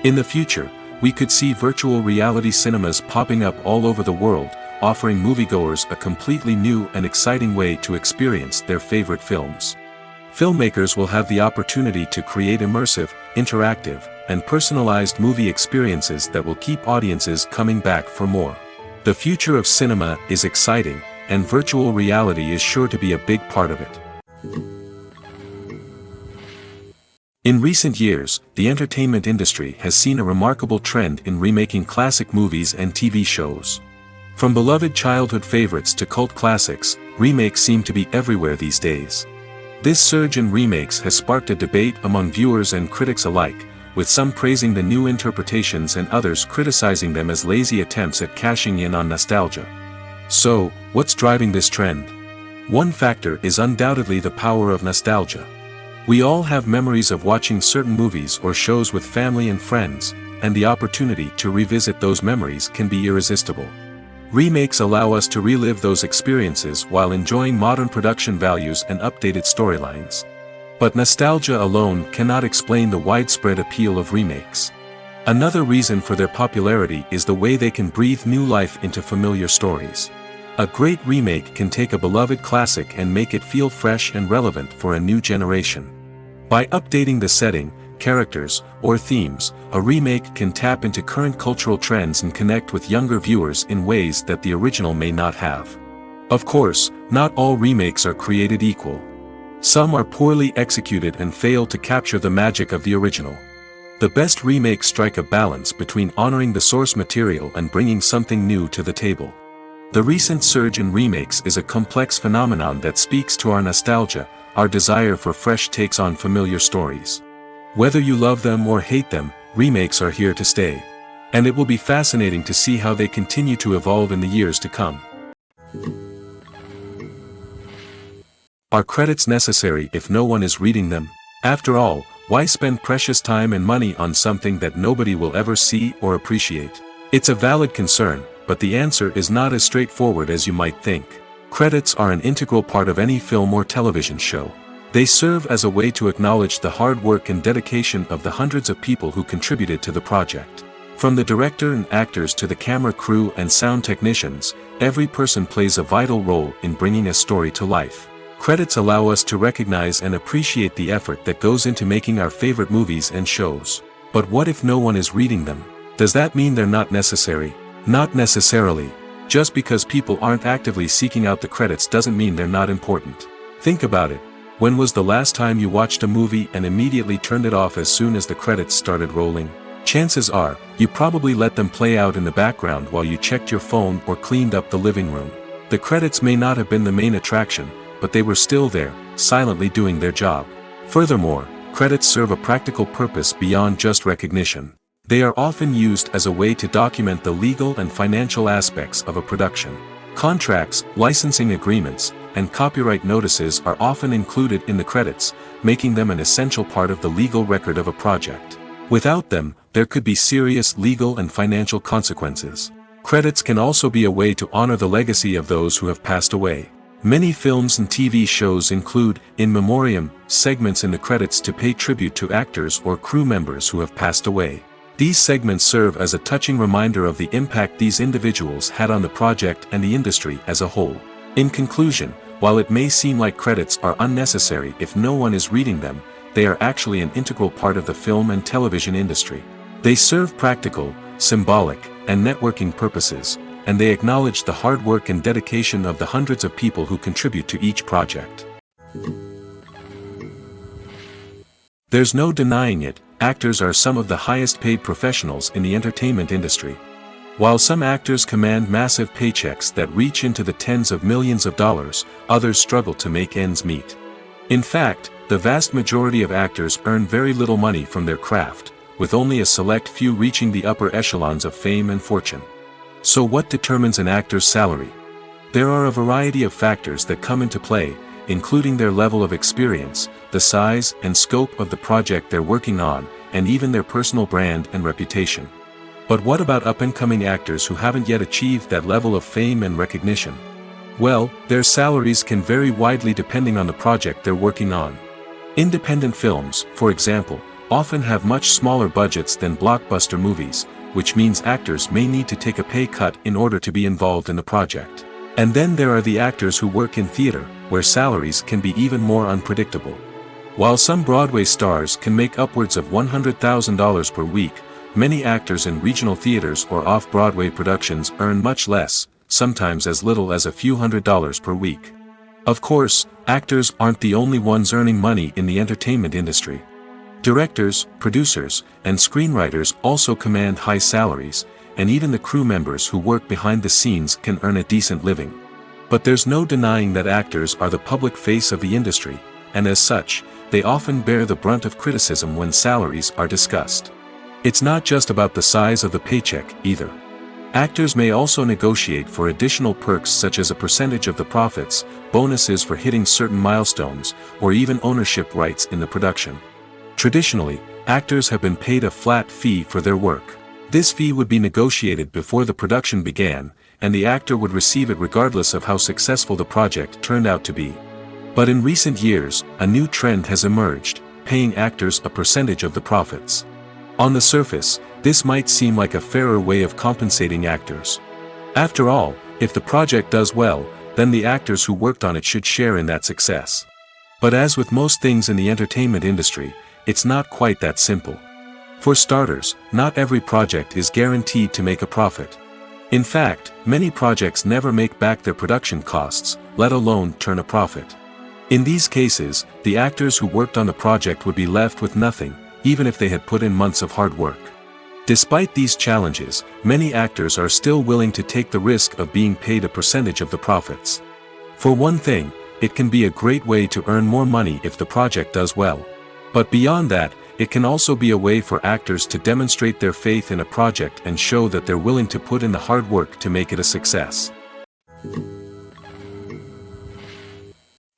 In the future, we could see virtual reality cinemas popping up all over the world, offering moviegoers a completely new and exciting way to experience their favorite films. Filmmakers will have the opportunity to create immersive, interactive, and personalized movie experiences that will keep audiences coming back for more. The future of cinema is exciting, and virtual reality is sure to be a big part of it. In recent years, the entertainment industry has seen a remarkable trend in remaking classic movies and TV shows. From beloved childhood favorites to cult classics, remakes seem to be everywhere these days. This surge in remakes has sparked a debate among viewers and critics alike, with some praising the new interpretations and others criticizing them as lazy attempts at cashing in on nostalgia. So, what's driving this trend? One factor is undoubtedly the power of nostalgia. We all have memories of watching certain movies or shows with family and friends, and the opportunity to revisit those memories can be irresistible. Remakes allow us to relive those experiences while enjoying modern production values and updated storylines. But nostalgia alone cannot explain the widespread appeal of remakes. Another reason for their popularity is the way they can breathe new life into familiar stories. A great remake can take a beloved classic and make it feel fresh and relevant for a new generation. By updating the setting, characters, or themes, a remake can tap into current cultural trends and connect with younger viewers in ways that the original may not have. Of course, not all remakes are created equal. Some are poorly executed and fail to capture the magic of the original. The best remakes strike a balance between honoring the source material and bringing something new to the table. The recent surge in remakes is a complex phenomenon that speaks to our nostalgia, our desire for fresh takes on familiar stories. Whether you love them or hate them, remakes are here to stay. And it will be fascinating to see how they continue to evolve in the years to come. Are credits necessary if no one is reading them? After all, why spend precious time and money on something that nobody will ever see or appreciate? It's a valid concern, but the answer is not as straightforward as you might think. Credits are an integral part of any film or television show. They serve as a way to acknowledge the hard work and dedication of the hundreds of people who contributed to the project. From the director and actors to the camera crew and sound technicians, every person plays a vital role in bringing a story to life. Credits allow us to recognize and appreciate the effort that goes into making our favorite movies and shows. But what if no one is reading them? Does that mean they're not necessary? Not necessarily. Just because people aren't actively seeking out the credits doesn't mean they're not important. Think about it. When was the last time you watched a movie and immediately turned it off as soon as the credits started rolling? Chances are, you probably let them play out in the background while you checked your phone or cleaned up the living room. The credits may not have been the main attraction, but they were still there, silently doing their job. Furthermore, credits serve a practical purpose beyond just recognition. They are often used as a way to document the legal and financial aspects of a production. Contracts, licensing agreements, and copyright notices are often included in the credits, making them an essential part of the legal record of a project. Without them, there could be serious legal and financial consequences. Credits can also be a way to honor the legacy of those who have passed away. Many films and TV shows include, in memoriam, segments in the credits to pay tribute to actors or crew members who have passed away. These segments serve as a touching reminder of the impact these individuals had on the project and the industry as a whole. In conclusion, while it may seem like credits are unnecessary if no one is reading them, they are actually an integral part of the film and television industry. They serve practical, symbolic, and networking purposes, and they acknowledge the hard work and dedication of the hundreds of people who contribute to each project. There's no denying it, actors are some of the highest paid professionals in the entertainment industry. While some actors command massive paychecks that reach into the tens of millions of dollars, others struggle to make ends meet. In fact, the vast majority of actors earn very little money from their craft, with only a select few reaching the upper echelons of fame and fortune. So what determines an actor's salary? There are a variety of factors that come into play, including their level of experience, the size and scope of the project they're working on, and even their personal brand and reputation. But what about up-and-coming actors who haven't yet achieved that level of fame and recognition? Well, their salaries can vary widely depending on the project they're working on. Independent films, for example, often have much smaller budgets than blockbuster movies, which means actors may need to take a pay cut in order to be involved in the project. And then there are the actors who work in theater, where salaries can be even more unpredictable. While some Broadway stars can make upwards of $100,000 per week, many actors in regional theaters or off-Broadway productions earn much less, sometimes as little as a few $100s per week. Of course, actors aren't the only ones earning money in the entertainment industry. Directors, producers, and screenwriters also command high salaries, and even the crew members who work behind the scenes can earn a decent living. But there's no denying that actors are the public face of the industry, and as such, they often bear the brunt of criticism when salaries are discussed. It's not just about the size of the paycheck, either. Actors may also negotiate for additional perks such as a percentage of the profits, bonuses for hitting certain milestones, or even ownership rights in the production. Traditionally, actors have been paid a flat fee for their work. This fee would be negotiated before the production began, and the actor would receive it regardless of how successful the project turned out to be. But in recent years, a new trend has emerged, paying actors a percentage of the profits. On the surface, this might seem like a fairer way of compensating actors. After all, if the project does well, then the actors who worked on it should share in that success. But as with most things in the entertainment industry, it's not quite that simple. For starters, not every project is guaranteed to make a profit. In fact, many projects never make back their production costs, let alone turn a profit. In these cases, the actors who worked on the project would be left with nothing, even if they had put in months of hard work. Despite these challenges, many actors are still willing to take the risk of being paid a percentage of the profits. For one thing, it can be a great way to earn more money if the project does well. But beyond that, it can also be a way for actors to demonstrate their faith in a project and show that they're willing to put in the hard work to make it a success.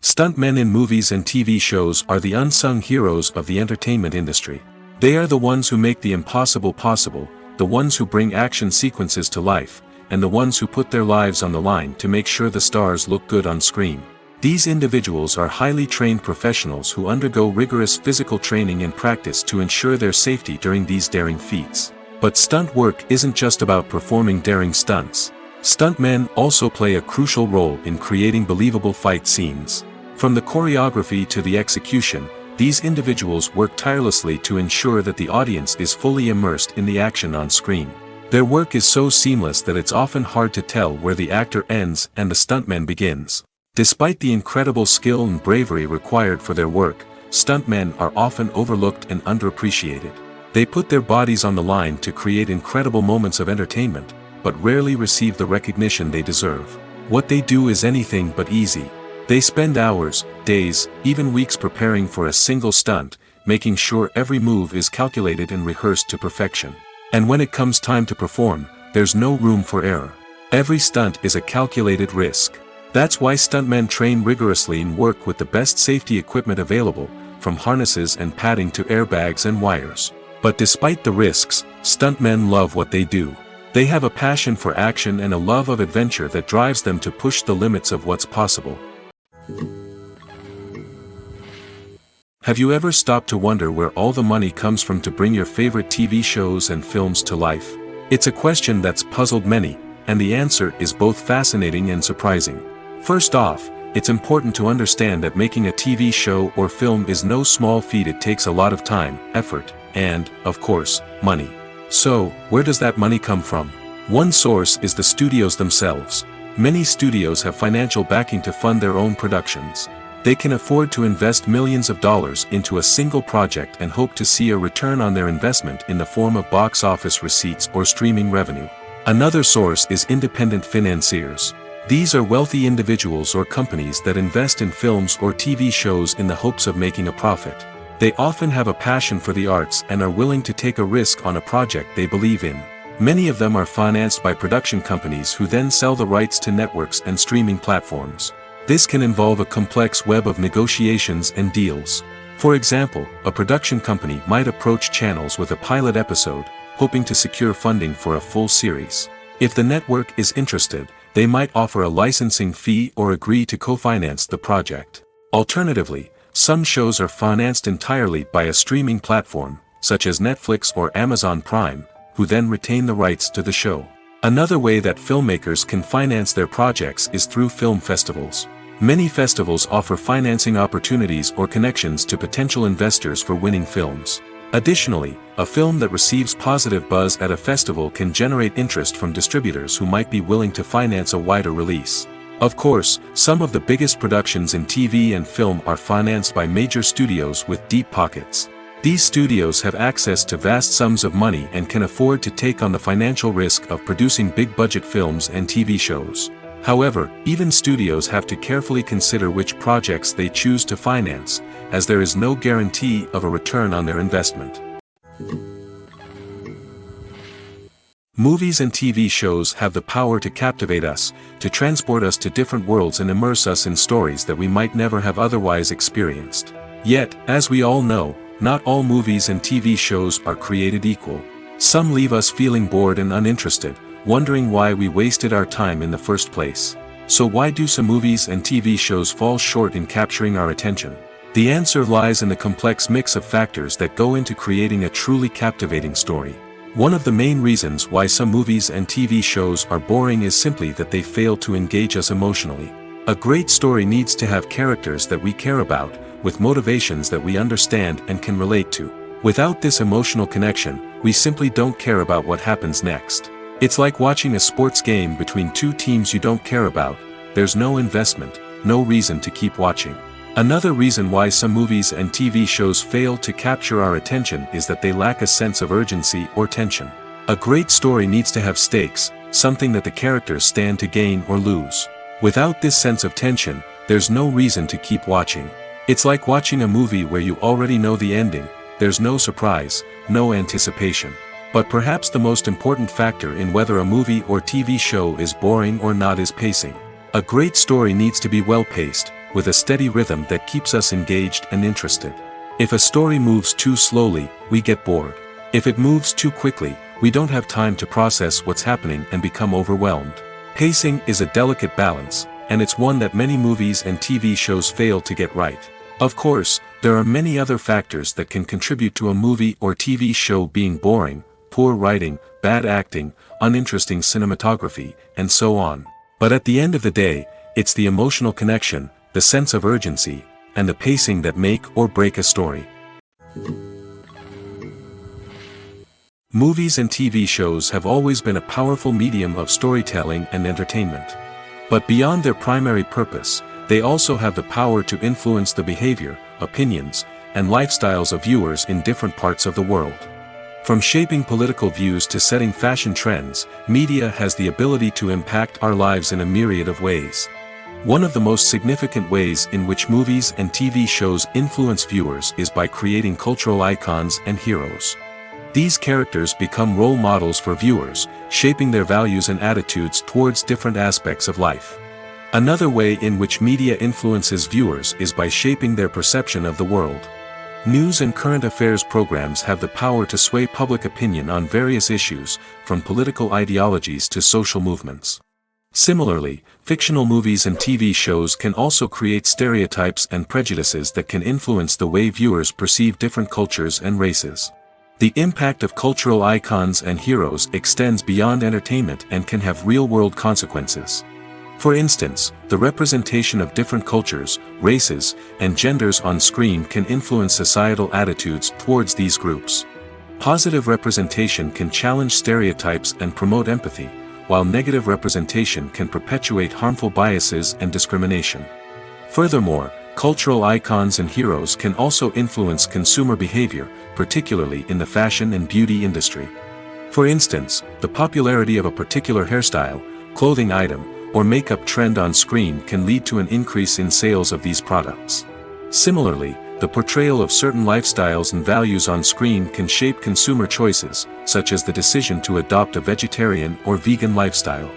Stuntmen in movies and TV shows are the unsung heroes of the entertainment industry. They are the ones who make the impossible possible, the ones who bring action sequences to life, and the ones who put their lives on the line to make sure the stars look good on screen. These individuals are highly trained professionals who undergo rigorous physical training and practice to ensure their safety during these daring feats. But stunt work isn't just about performing daring stunts. Stuntmen also play a crucial role in creating believable fight scenes. From the choreography to the execution, these individuals work tirelessly to ensure that the audience is fully immersed in the action on screen. Their work is so seamless that it's often hard to tell where the actor ends and the stuntman begins. Despite the incredible skill and bravery required for their work, stuntmen are often overlooked and underappreciated. They put their bodies on the line to create incredible moments of entertainment, but rarely receive the recognition they deserve. What they do is anything but easy. They spend hours, days, even weeks preparing for a single stunt, making sure every move is calculated and rehearsed to perfection. And when it comes time to perform, there's no room for error. Every stunt is a calculated risk. That's why stuntmen train rigorously and work with the best safety equipment available, from harnesses and padding to airbags and wires. But despite the risks, stuntmen love what they do. They have a passion for action and a love of adventure that drives them to push the limits of what's possible. Have you ever stopped to wonder where all the money comes from to bring your favorite TV shows and films to life? It's a question that's puzzled many, and the answer is both fascinating and surprising. First off, it's important to understand that making a TV show or film is no small feat. It takes a lot of time, effort, and, of course, money. So, where does that money come from? One source is the studios themselves. Many studios have financial backing to fund their own productions. They can afford to invest millions of dollars into a single project and hope to see a return on their investment in the form of box office receipts or streaming revenue. Another source is independent financiers. These are wealthy individuals or companies that invest in films or TV shows in the hopes of making a profit. They often have a passion for the arts and are willing to take a risk on a project they believe in. Many of them are financed by production companies who then sell the rights to networks and streaming platforms. This can involve a complex web of negotiations and deals. For example, a production company might approach channels with a pilot episode, hoping to secure funding for a full series. If the network is interested, they might offer a licensing fee or agree to co-finance the project. Alternatively, some shows are financed entirely by a streaming platform, such as Netflix or Amazon Prime, who then retain the rights to the show. Another way that filmmakers can finance their projects is through film festivals. Many festivals offer financing opportunities or connections to potential investors for winning films. Additionally, a film that receives positive buzz at a festival can generate interest from distributors who might be willing to finance a wider release. Of course, some of the biggest productions in TV and film are financed by major studios with deep pockets. These studios have access to vast sums of money and can afford to take on the financial risk of producing big-budget films and TV shows. However, even studios have to carefully consider which projects they choose to finance, as there is no guarantee of a return on their investment. Movies and TV shows have the power to captivate us, to transport us to different worlds and immerse us in stories that we might never have otherwise experienced. Yet, as we all know, not all movies and TV shows are created equal. Some leave us feeling bored and uninterested, wondering why we wasted our time in the first place. So why do some movies and TV shows fall short in capturing our attention? The answer lies in the complex mix of factors that go into creating a truly captivating story. One of the main reasons why some movies and TV shows are boring is simply that they fail to engage us emotionally. A great story needs to have characters that we care about, with motivations that we understand and can relate to. Without this emotional connection, we simply don't care about what happens next. It's like watching a sports game between two teams you don't care about. There's no investment, no reason to keep watching. Another reason why some movies and TV shows fail to capture our attention is that they lack a sense of urgency or tension. A great story needs to have stakes, something that the characters stand to gain or lose. Without this sense of tension, there's no reason to keep watching. It's like watching a movie where you already know the ending. There's no surprise, no anticipation. But perhaps the most important factor in whether a movie or TV show is boring or not is pacing. A great story needs to be well-paced, with a steady rhythm that keeps us engaged and interested. If a story moves too slowly, we get bored. If it moves too quickly, we don't have time to process what's happening and become overwhelmed. Pacing is a delicate balance, and it's one that many movies and TV shows fail to get right. Of course, there are many other factors that can contribute to a movie or TV show being boring: poor writing, bad acting, uninteresting cinematography, and so on. But at the end of the day, it's the emotional connection, the sense of urgency, and the pacing that make or break a story. Movies and TV shows have always been a powerful medium of storytelling and entertainment. But beyond their primary purpose, they also have the power to influence the behavior, opinions, and lifestyles of viewers in different parts of the world. From shaping political views to setting fashion trends, media has the ability to impact our lives in a myriad of ways. One of the most significant ways in which movies and TV shows influence viewers is by creating cultural icons and heroes. These characters become role models for viewers, shaping their values and attitudes towards different aspects of life. Another way in which media influences viewers is by shaping their perception of the world. News and current affairs programs have the power to sway public opinion on various issues, from political ideologies to social movements. Similarly, fictional movies and TV shows can also create stereotypes and prejudices that can influence the way viewers perceive different cultures and races. The impact of cultural icons and heroes extends beyond entertainment and can have real-world consequences. For instance, the representation of different cultures, races, and genders on screen can influence societal attitudes towards these groups. Positive representation can challenge stereotypes and promote empathy, while negative representation can perpetuate harmful biases and discrimination. Furthermore, cultural icons and heroes can also influence consumer behavior, particularly in the fashion and beauty industry. For instance, the popularity of a particular hairstyle, clothing item, or makeup trend on screen can lead to an increase in sales of these products. Similarly, the portrayal of certain lifestyles and values on screen can shape consumer choices, such as the decision to adopt a vegetarian or vegan lifestyle.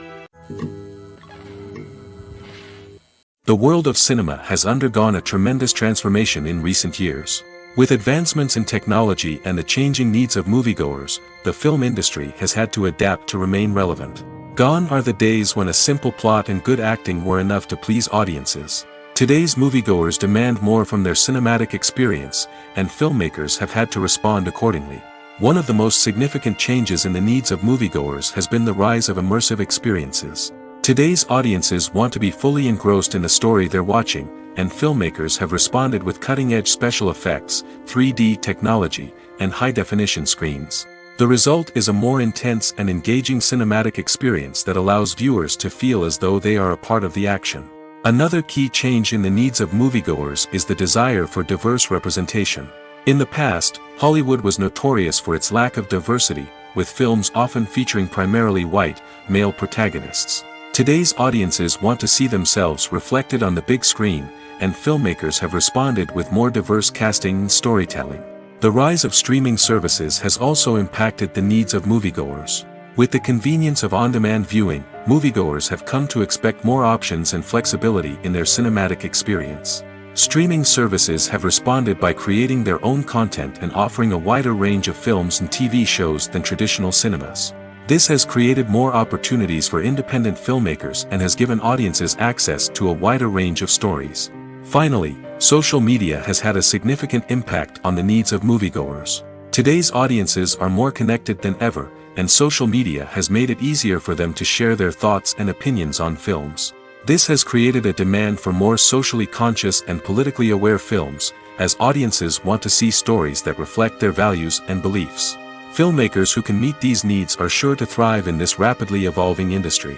The world of cinema has undergone a tremendous transformation in recent years. With advancements in technology and the changing needs of moviegoers, the film industry has had to adapt to remain relevant. Gone are the days when a simple plot and good acting were enough to please audiences. Today's moviegoers demand more from their cinematic experience, and filmmakers have had to respond accordingly. One of the most significant changes in the needs of moviegoers has been the rise of immersive experiences. Today's audiences want to be fully engrossed in the story they're watching, and filmmakers have responded with cutting-edge special effects, 3D technology, and high-definition screens. The result is a more intense and engaging cinematic experience that allows viewers to feel as though they are a part of the action. Another key change in the needs of moviegoers is the desire for diverse representation. In the past, Hollywood was notorious for its lack of diversity, with films often featuring primarily white, male protagonists. Today's audiences want to see themselves reflected on the big screen, and filmmakers have responded with more diverse casting and storytelling. The rise of streaming services has also impacted the needs of moviegoers. With the convenience of on-demand viewing, moviegoers have come to expect more options and flexibility in their cinematic experience. Streaming services have responded by creating their own content and offering a wider range of films and TV shows than traditional cinemas. This has created more opportunities for independent filmmakers and has given audiences access to a wider range of stories. Finally, social media has had a significant impact on the needs of moviegoers. Today's audiences are more connected than ever, and social media has made it easier for them to share their thoughts and opinions on films. This has created a demand for more socially conscious and politically aware films, as audiences want to see stories that reflect their values and beliefs. Filmmakers who can meet these needs are sure to thrive in this rapidly evolving industry.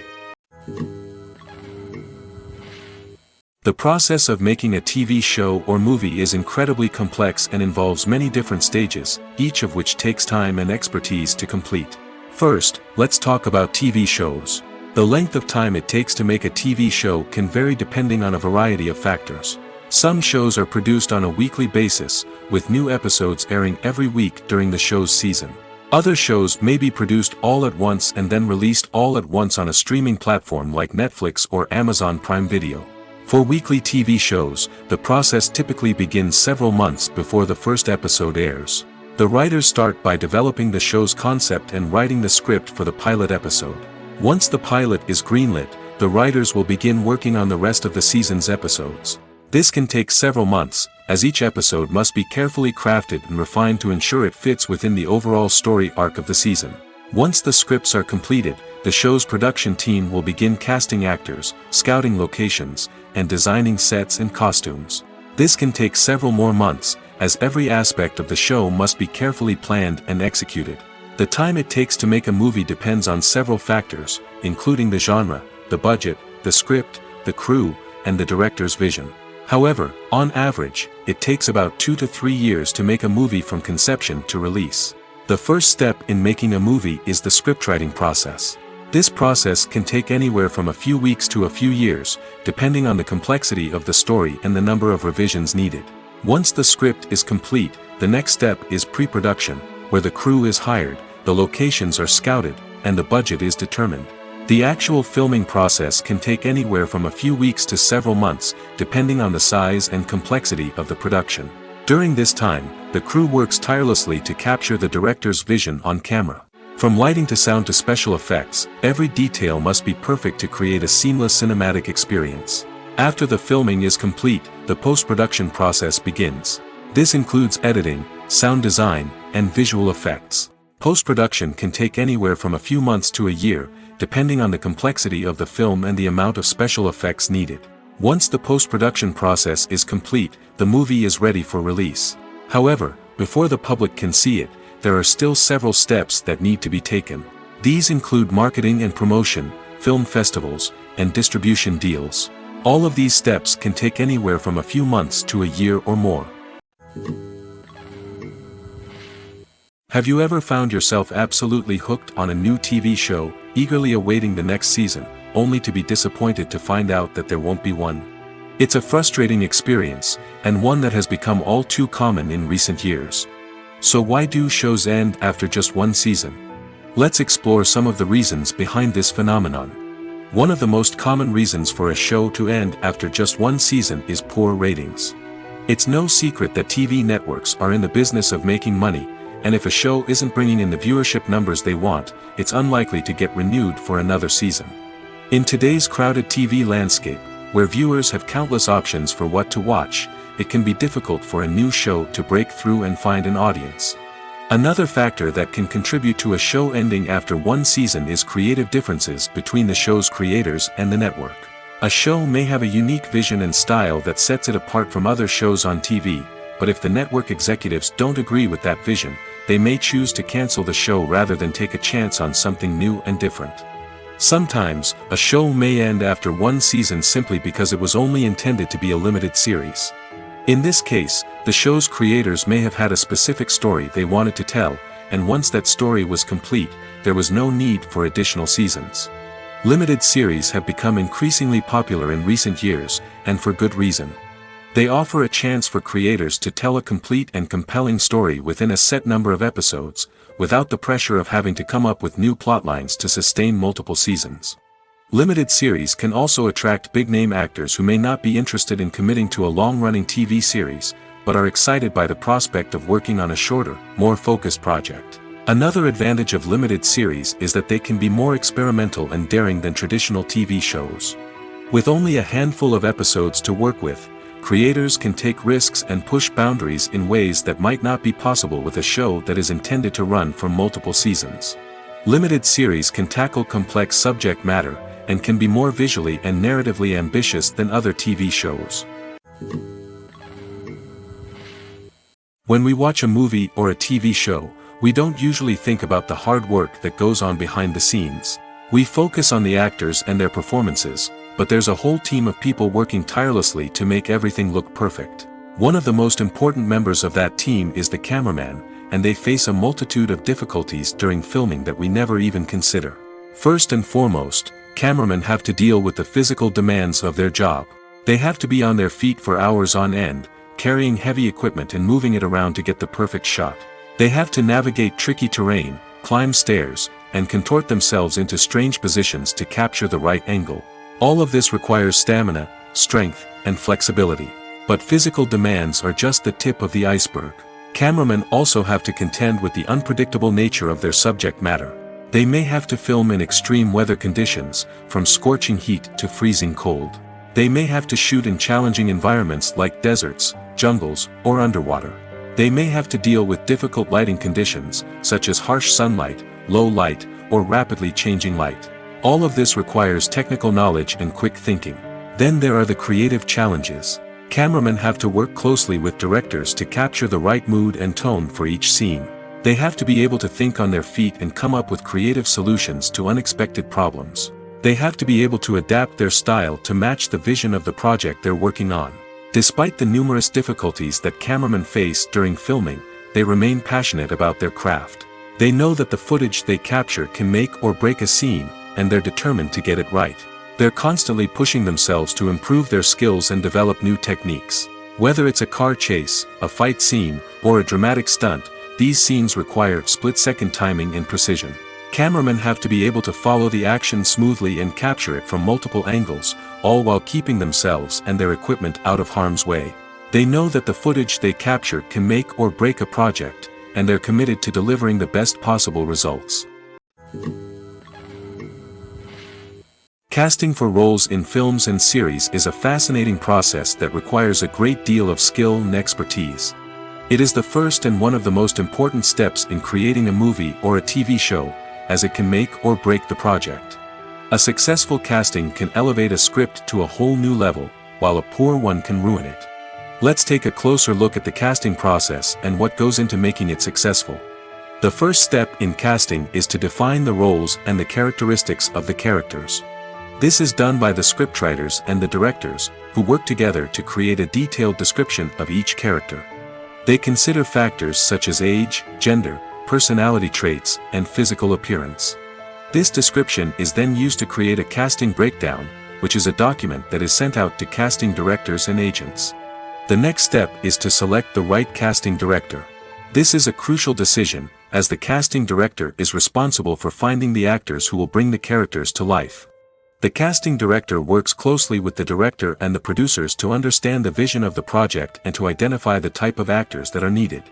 The process of making a TV show or movie is incredibly complex and involves many different stages, each of which takes time and expertise to complete. First, let's talk about TV shows. The length of time it takes to make a TV show can vary depending on a variety of factors. Some shows are produced on a weekly basis, with new episodes airing every week during the show's season. Other shows may be produced all at once and then released all at once on a streaming platform like Netflix or Amazon Prime Video. For weekly TV shows, the process typically begins several months before the first episode airs. The writers start by developing the show's concept and writing the script for the pilot episode. Once the pilot is greenlit, the writers will begin working on the rest of the season's episodes. This can take several months, as each episode must be carefully crafted and refined to ensure it fits within the overall story arc of the season. Once the scripts are completed, the show's production team will begin casting actors, scouting locations, and designing sets and costumes. This can take several more months, as every aspect of the show must be carefully planned and executed. The time it takes to make a movie depends on several factors, including the genre, the budget, the script, the crew, and the director's vision. However, on average, it takes about 2 to 3 years to make a movie from conception to release. The first step in making a movie is the scriptwriting process. This process can take anywhere from a few weeks to a few years, depending on the complexity of the story and the number of revisions needed. Once the script is complete, the next step is pre-production, where the crew is hired, the locations are scouted, and the budget is determined. The actual filming process can take anywhere from a few weeks to several months, depending on the size and complexity of the production. During this time, the crew works tirelessly to capture the director's vision on camera. From lighting to sound to special effects, every detail must be perfect to create a seamless cinematic experience. After the filming is complete, the post-production process begins. This includes editing, sound design, and visual effects. Post-production can take anywhere from a few months to a year, depending on the complexity of the film and the amount of special effects needed. Once the post-production process is complete, the movie is ready for release. However, before the public can see it, there are still several steps that need to be taken. These include marketing and promotion, film festivals, and distribution deals. All of these steps can take anywhere from a few months to a year or more. Have you ever found yourself absolutely hooked on a new TV show, eagerly awaiting the next season, only to be disappointed to find out that there won't be one? It's a frustrating experience, and one that has become all too common in recent years. So why do shows end after just one season? Let's explore some of the reasons behind this phenomenon. One of the most common reasons for a show to end after just one season is poor ratings. It's no secret that TV networks are in the business of making money, and if a show isn't bringing in the viewership numbers they want, it's unlikely to get renewed for another season. In today's crowded TV landscape, where viewers have countless options for what to watch, it can be difficult for a new show to break through and find an audience. Another factor that can contribute to a show ending after one season is creative differences between the show's creators and the network. A show may have a unique vision and style that sets it apart from other shows on TV, but if the network executives don't agree with that vision, they may choose to cancel the show rather than take a chance on something new and different. Sometimes, a show may end after one season simply because it was only intended to be a limited series. In this case, the show's creators may have had a specific story they wanted to tell, and once that story was complete, there was no need for additional seasons. Limited series have become increasingly popular in recent years, and for good reason. They offer a chance for creators to tell a complete and compelling story within a set number of episodes, without the pressure of having to come up with new plotlines to sustain multiple seasons. Limited series can also attract big-name actors who may not be interested in committing to a long-running TV series, but are excited by the prospect of working on a shorter, more focused project. Another advantage of limited series is that they can be more experimental and daring than traditional TV shows. With only a handful of episodes to work with, creators can take risks and push boundaries in ways that might not be possible with a show that is intended to run for multiple seasons. Limited series can tackle complex subject matter, and can be more visually and narratively ambitious than other TV shows. When we watch a movie or a TV show, we don't usually think about the hard work that goes on behind the scenes. We focus on the actors and their performances, but there's a whole team of people working tirelessly to make everything look perfect. One of the most important members of that team is the cameraman, and they face a multitude of difficulties during filming that we never even consider. First and foremost, cameramen have to deal with the physical demands of their job. They have to be on their feet for hours on end, carrying heavy equipment and moving it around to get the perfect shot. They have to navigate tricky terrain, climb stairs, and contort themselves into strange positions to capture the right angle. All of this requires stamina, strength, and flexibility. But physical demands are just the tip of the iceberg. Cameramen also have to contend with the unpredictable nature of their subject matter. They may have to film in extreme weather conditions, from scorching heat to freezing cold. They may have to shoot in challenging environments like deserts, jungles, or underwater. They may have to deal with difficult lighting conditions, such as harsh sunlight, low light, or rapidly changing light. All of this requires technical knowledge and quick thinking. Then there are the creative challenges. Cameramen have to work closely with directors to capture the right mood and tone for each scene. They have to be able to think on their feet and come up with creative solutions to unexpected problems. They have to be able to adapt their style to match the vision of the project they're working on. Despite the numerous difficulties that cameramen face during filming, they remain passionate about their craft. They know that the footage they capture can make or break a scene, and they're determined to get it right. They're constantly pushing themselves to improve their skills and develop new techniques. Whether it's a car chase, a fight scene, or a dramatic stunt, these scenes require split-second timing and precision. Cameramen have to be able to follow the action smoothly and capture it from multiple angles, all while keeping themselves and their equipment out of harm's way. They know that the footage they capture can make or break a project, and they're committed to delivering the best possible results. Casting for roles in films and series is a fascinating process that requires a great deal of skill and expertise. It is the first and one of the most important steps in creating a movie or a TV show, as it can make or break the project. A successful casting can elevate a script to a whole new level, while a poor one can ruin it. Let's take a closer look at the casting process and what goes into making it successful. The first step in casting is to define the roles and the characteristics of the characters. This is done by the scriptwriters and the directors, who work together to create a detailed description of each character. They consider factors such as age, gender, personality traits, and physical appearance. This description is then used to create a casting breakdown, which is a document that is sent out to casting directors and agents. The next step is to select the right casting director. This is a crucial decision, as the casting director is responsible for finding the actors who will bring the characters to life. The casting director works closely with the director and the producers to understand the vision of the project and to identify the type of actors that are needed.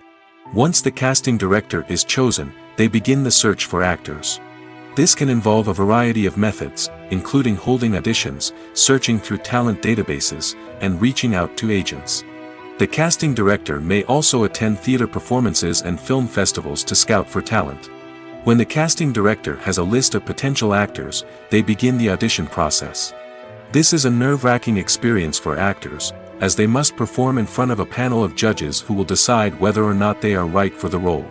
Once the casting director is chosen, they begin the search for actors. This can involve a variety of methods, including holding auditions, searching through talent databases, and reaching out to agents. The casting director may also attend theater performances and film festivals to scout for talent. When the casting director has a list of potential actors, they begin the audition process. This is a nerve-wracking experience for actors, as they must perform in front of a panel of judges who will decide whether or not they are right for the role.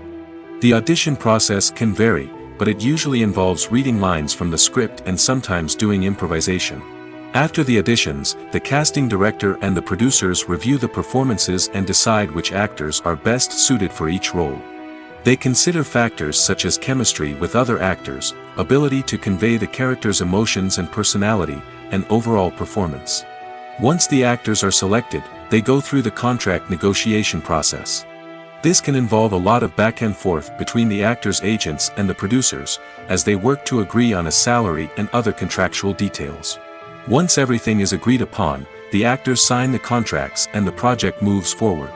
The audition process can vary, but it usually involves reading lines from the script and sometimes doing improvisation. After the auditions, the casting director and the producers review the performances and decide which actors are best suited for each role. They consider factors such as chemistry with other actors, ability to convey the character's emotions and personality, and overall performance. Once the actors are selected, they go through the contract negotiation process. This can involve a lot of back and forth between the actors' agents and the producers, as they work to agree on a salary and other contractual details. Once everything is agreed upon, the actors sign the contracts and the project moves forward.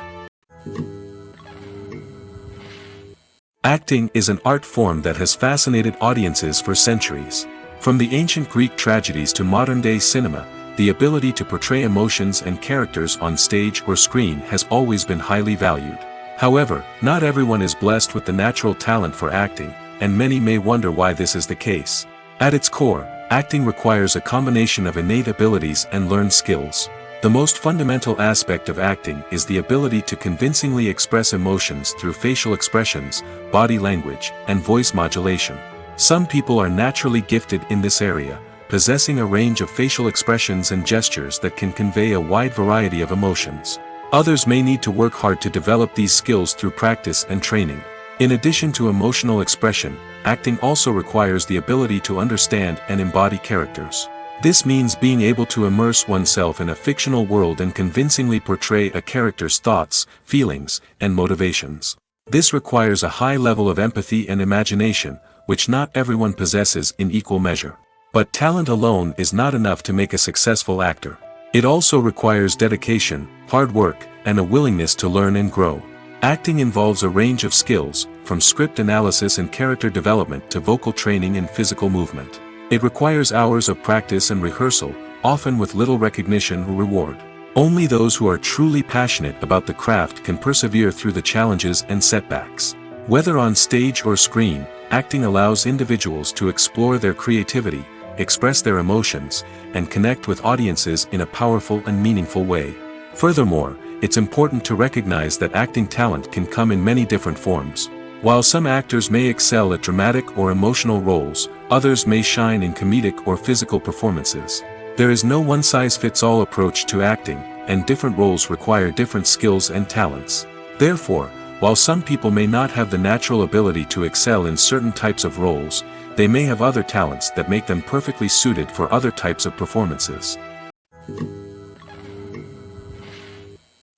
Acting is an art form that has fascinated audiences for centuries. From the ancient Greek tragedies to modern-day cinema, the ability to portray emotions and characters on stage or screen has always been highly valued. However, not everyone is blessed with the natural talent for acting, and many may wonder why this is the case. At its core, acting requires a combination of innate abilities and learned skills. The most fundamental aspect of acting is the ability to convincingly express emotions through facial expressions, body language, and voice modulation. Some people are naturally gifted in this area, possessing a range of facial expressions and gestures that can convey a wide variety of emotions. Others may need to work hard to develop these skills through practice and training. In addition to emotional expression, acting also requires the ability to understand and embody characters. This means being able to immerse oneself in a fictional world and convincingly portray a character's thoughts, feelings, and motivations. This requires a high level of empathy and imagination, which not everyone possesses in equal measure. But talent alone is not enough to make a successful actor. It also requires dedication, hard work, and a willingness to learn and grow. Acting involves a range of skills, from script analysis and character development to vocal training and physical movement. It requires hours of practice and rehearsal, often with little recognition or reward. Only those who are truly passionate about the craft can persevere through the challenges and setbacks. Whether on stage or screen, acting allows individuals to explore their creativity, express their emotions, and connect with audiences in a powerful and meaningful way. Furthermore, it's important to recognize that acting talent can come in many different forms. While some actors may excel at dramatic or emotional roles, others may shine in comedic or physical performances. There is no one-size-fits-all approach to acting, and different roles require different skills and talents. Therefore, while some people may not have the natural ability to excel in certain types of roles, they may have other talents that make them perfectly suited for other types of performances.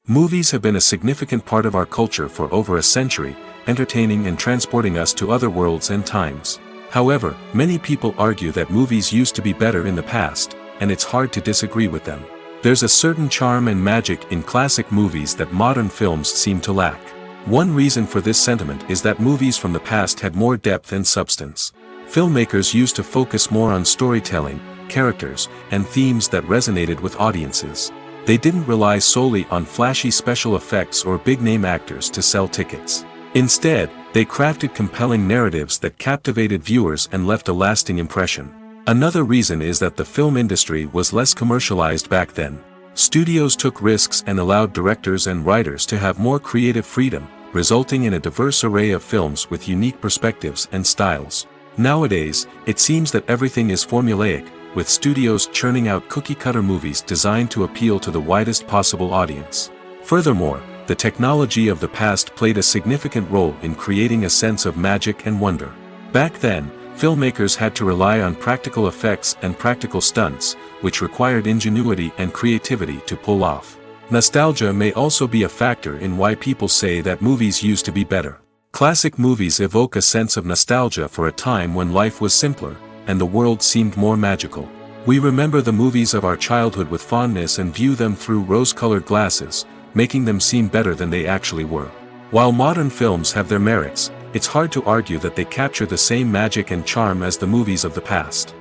Movies have been a significant part of our culture for over a century, entertaining and transporting us to other worlds and times. However, many people argue that movies used to be better in the past, and it's hard to disagree with them. There's a certain charm and magic in classic movies that modern films seem to lack. One reason for this sentiment is that movies from the past had more depth and substance. Filmmakers used to focus more on storytelling, characters, and themes that resonated with audiences. They didn't rely solely on flashy special effects or big-name actors to sell tickets. Instead, they crafted compelling narratives that captivated viewers and left a lasting impression. Another reason is that the film industry was less commercialized back then. Studios took risks and allowed directors and writers to have more creative freedom, resulting in a diverse array of films with unique perspectives and styles. Nowadays, it seems that everything is formulaic, with studios churning out cookie-cutter movies designed to appeal to the widest possible audience. Furthermore, the technology of the past played a significant role in creating a sense of magic and wonder. Back then, filmmakers had to rely on practical effects and practical stunts, which required ingenuity and creativity to pull off. Nostalgia may also be a factor in why people say that movies used to be better. Classic movies evoke a sense of nostalgia for a time when life was simpler, and the world seemed more magical. We remember the movies of our childhood with fondness and view them through rose-colored glasses, making them seem better than they actually were. While modern films have their merits, it's hard to argue that they capture the same magic and charm as the movies of the past.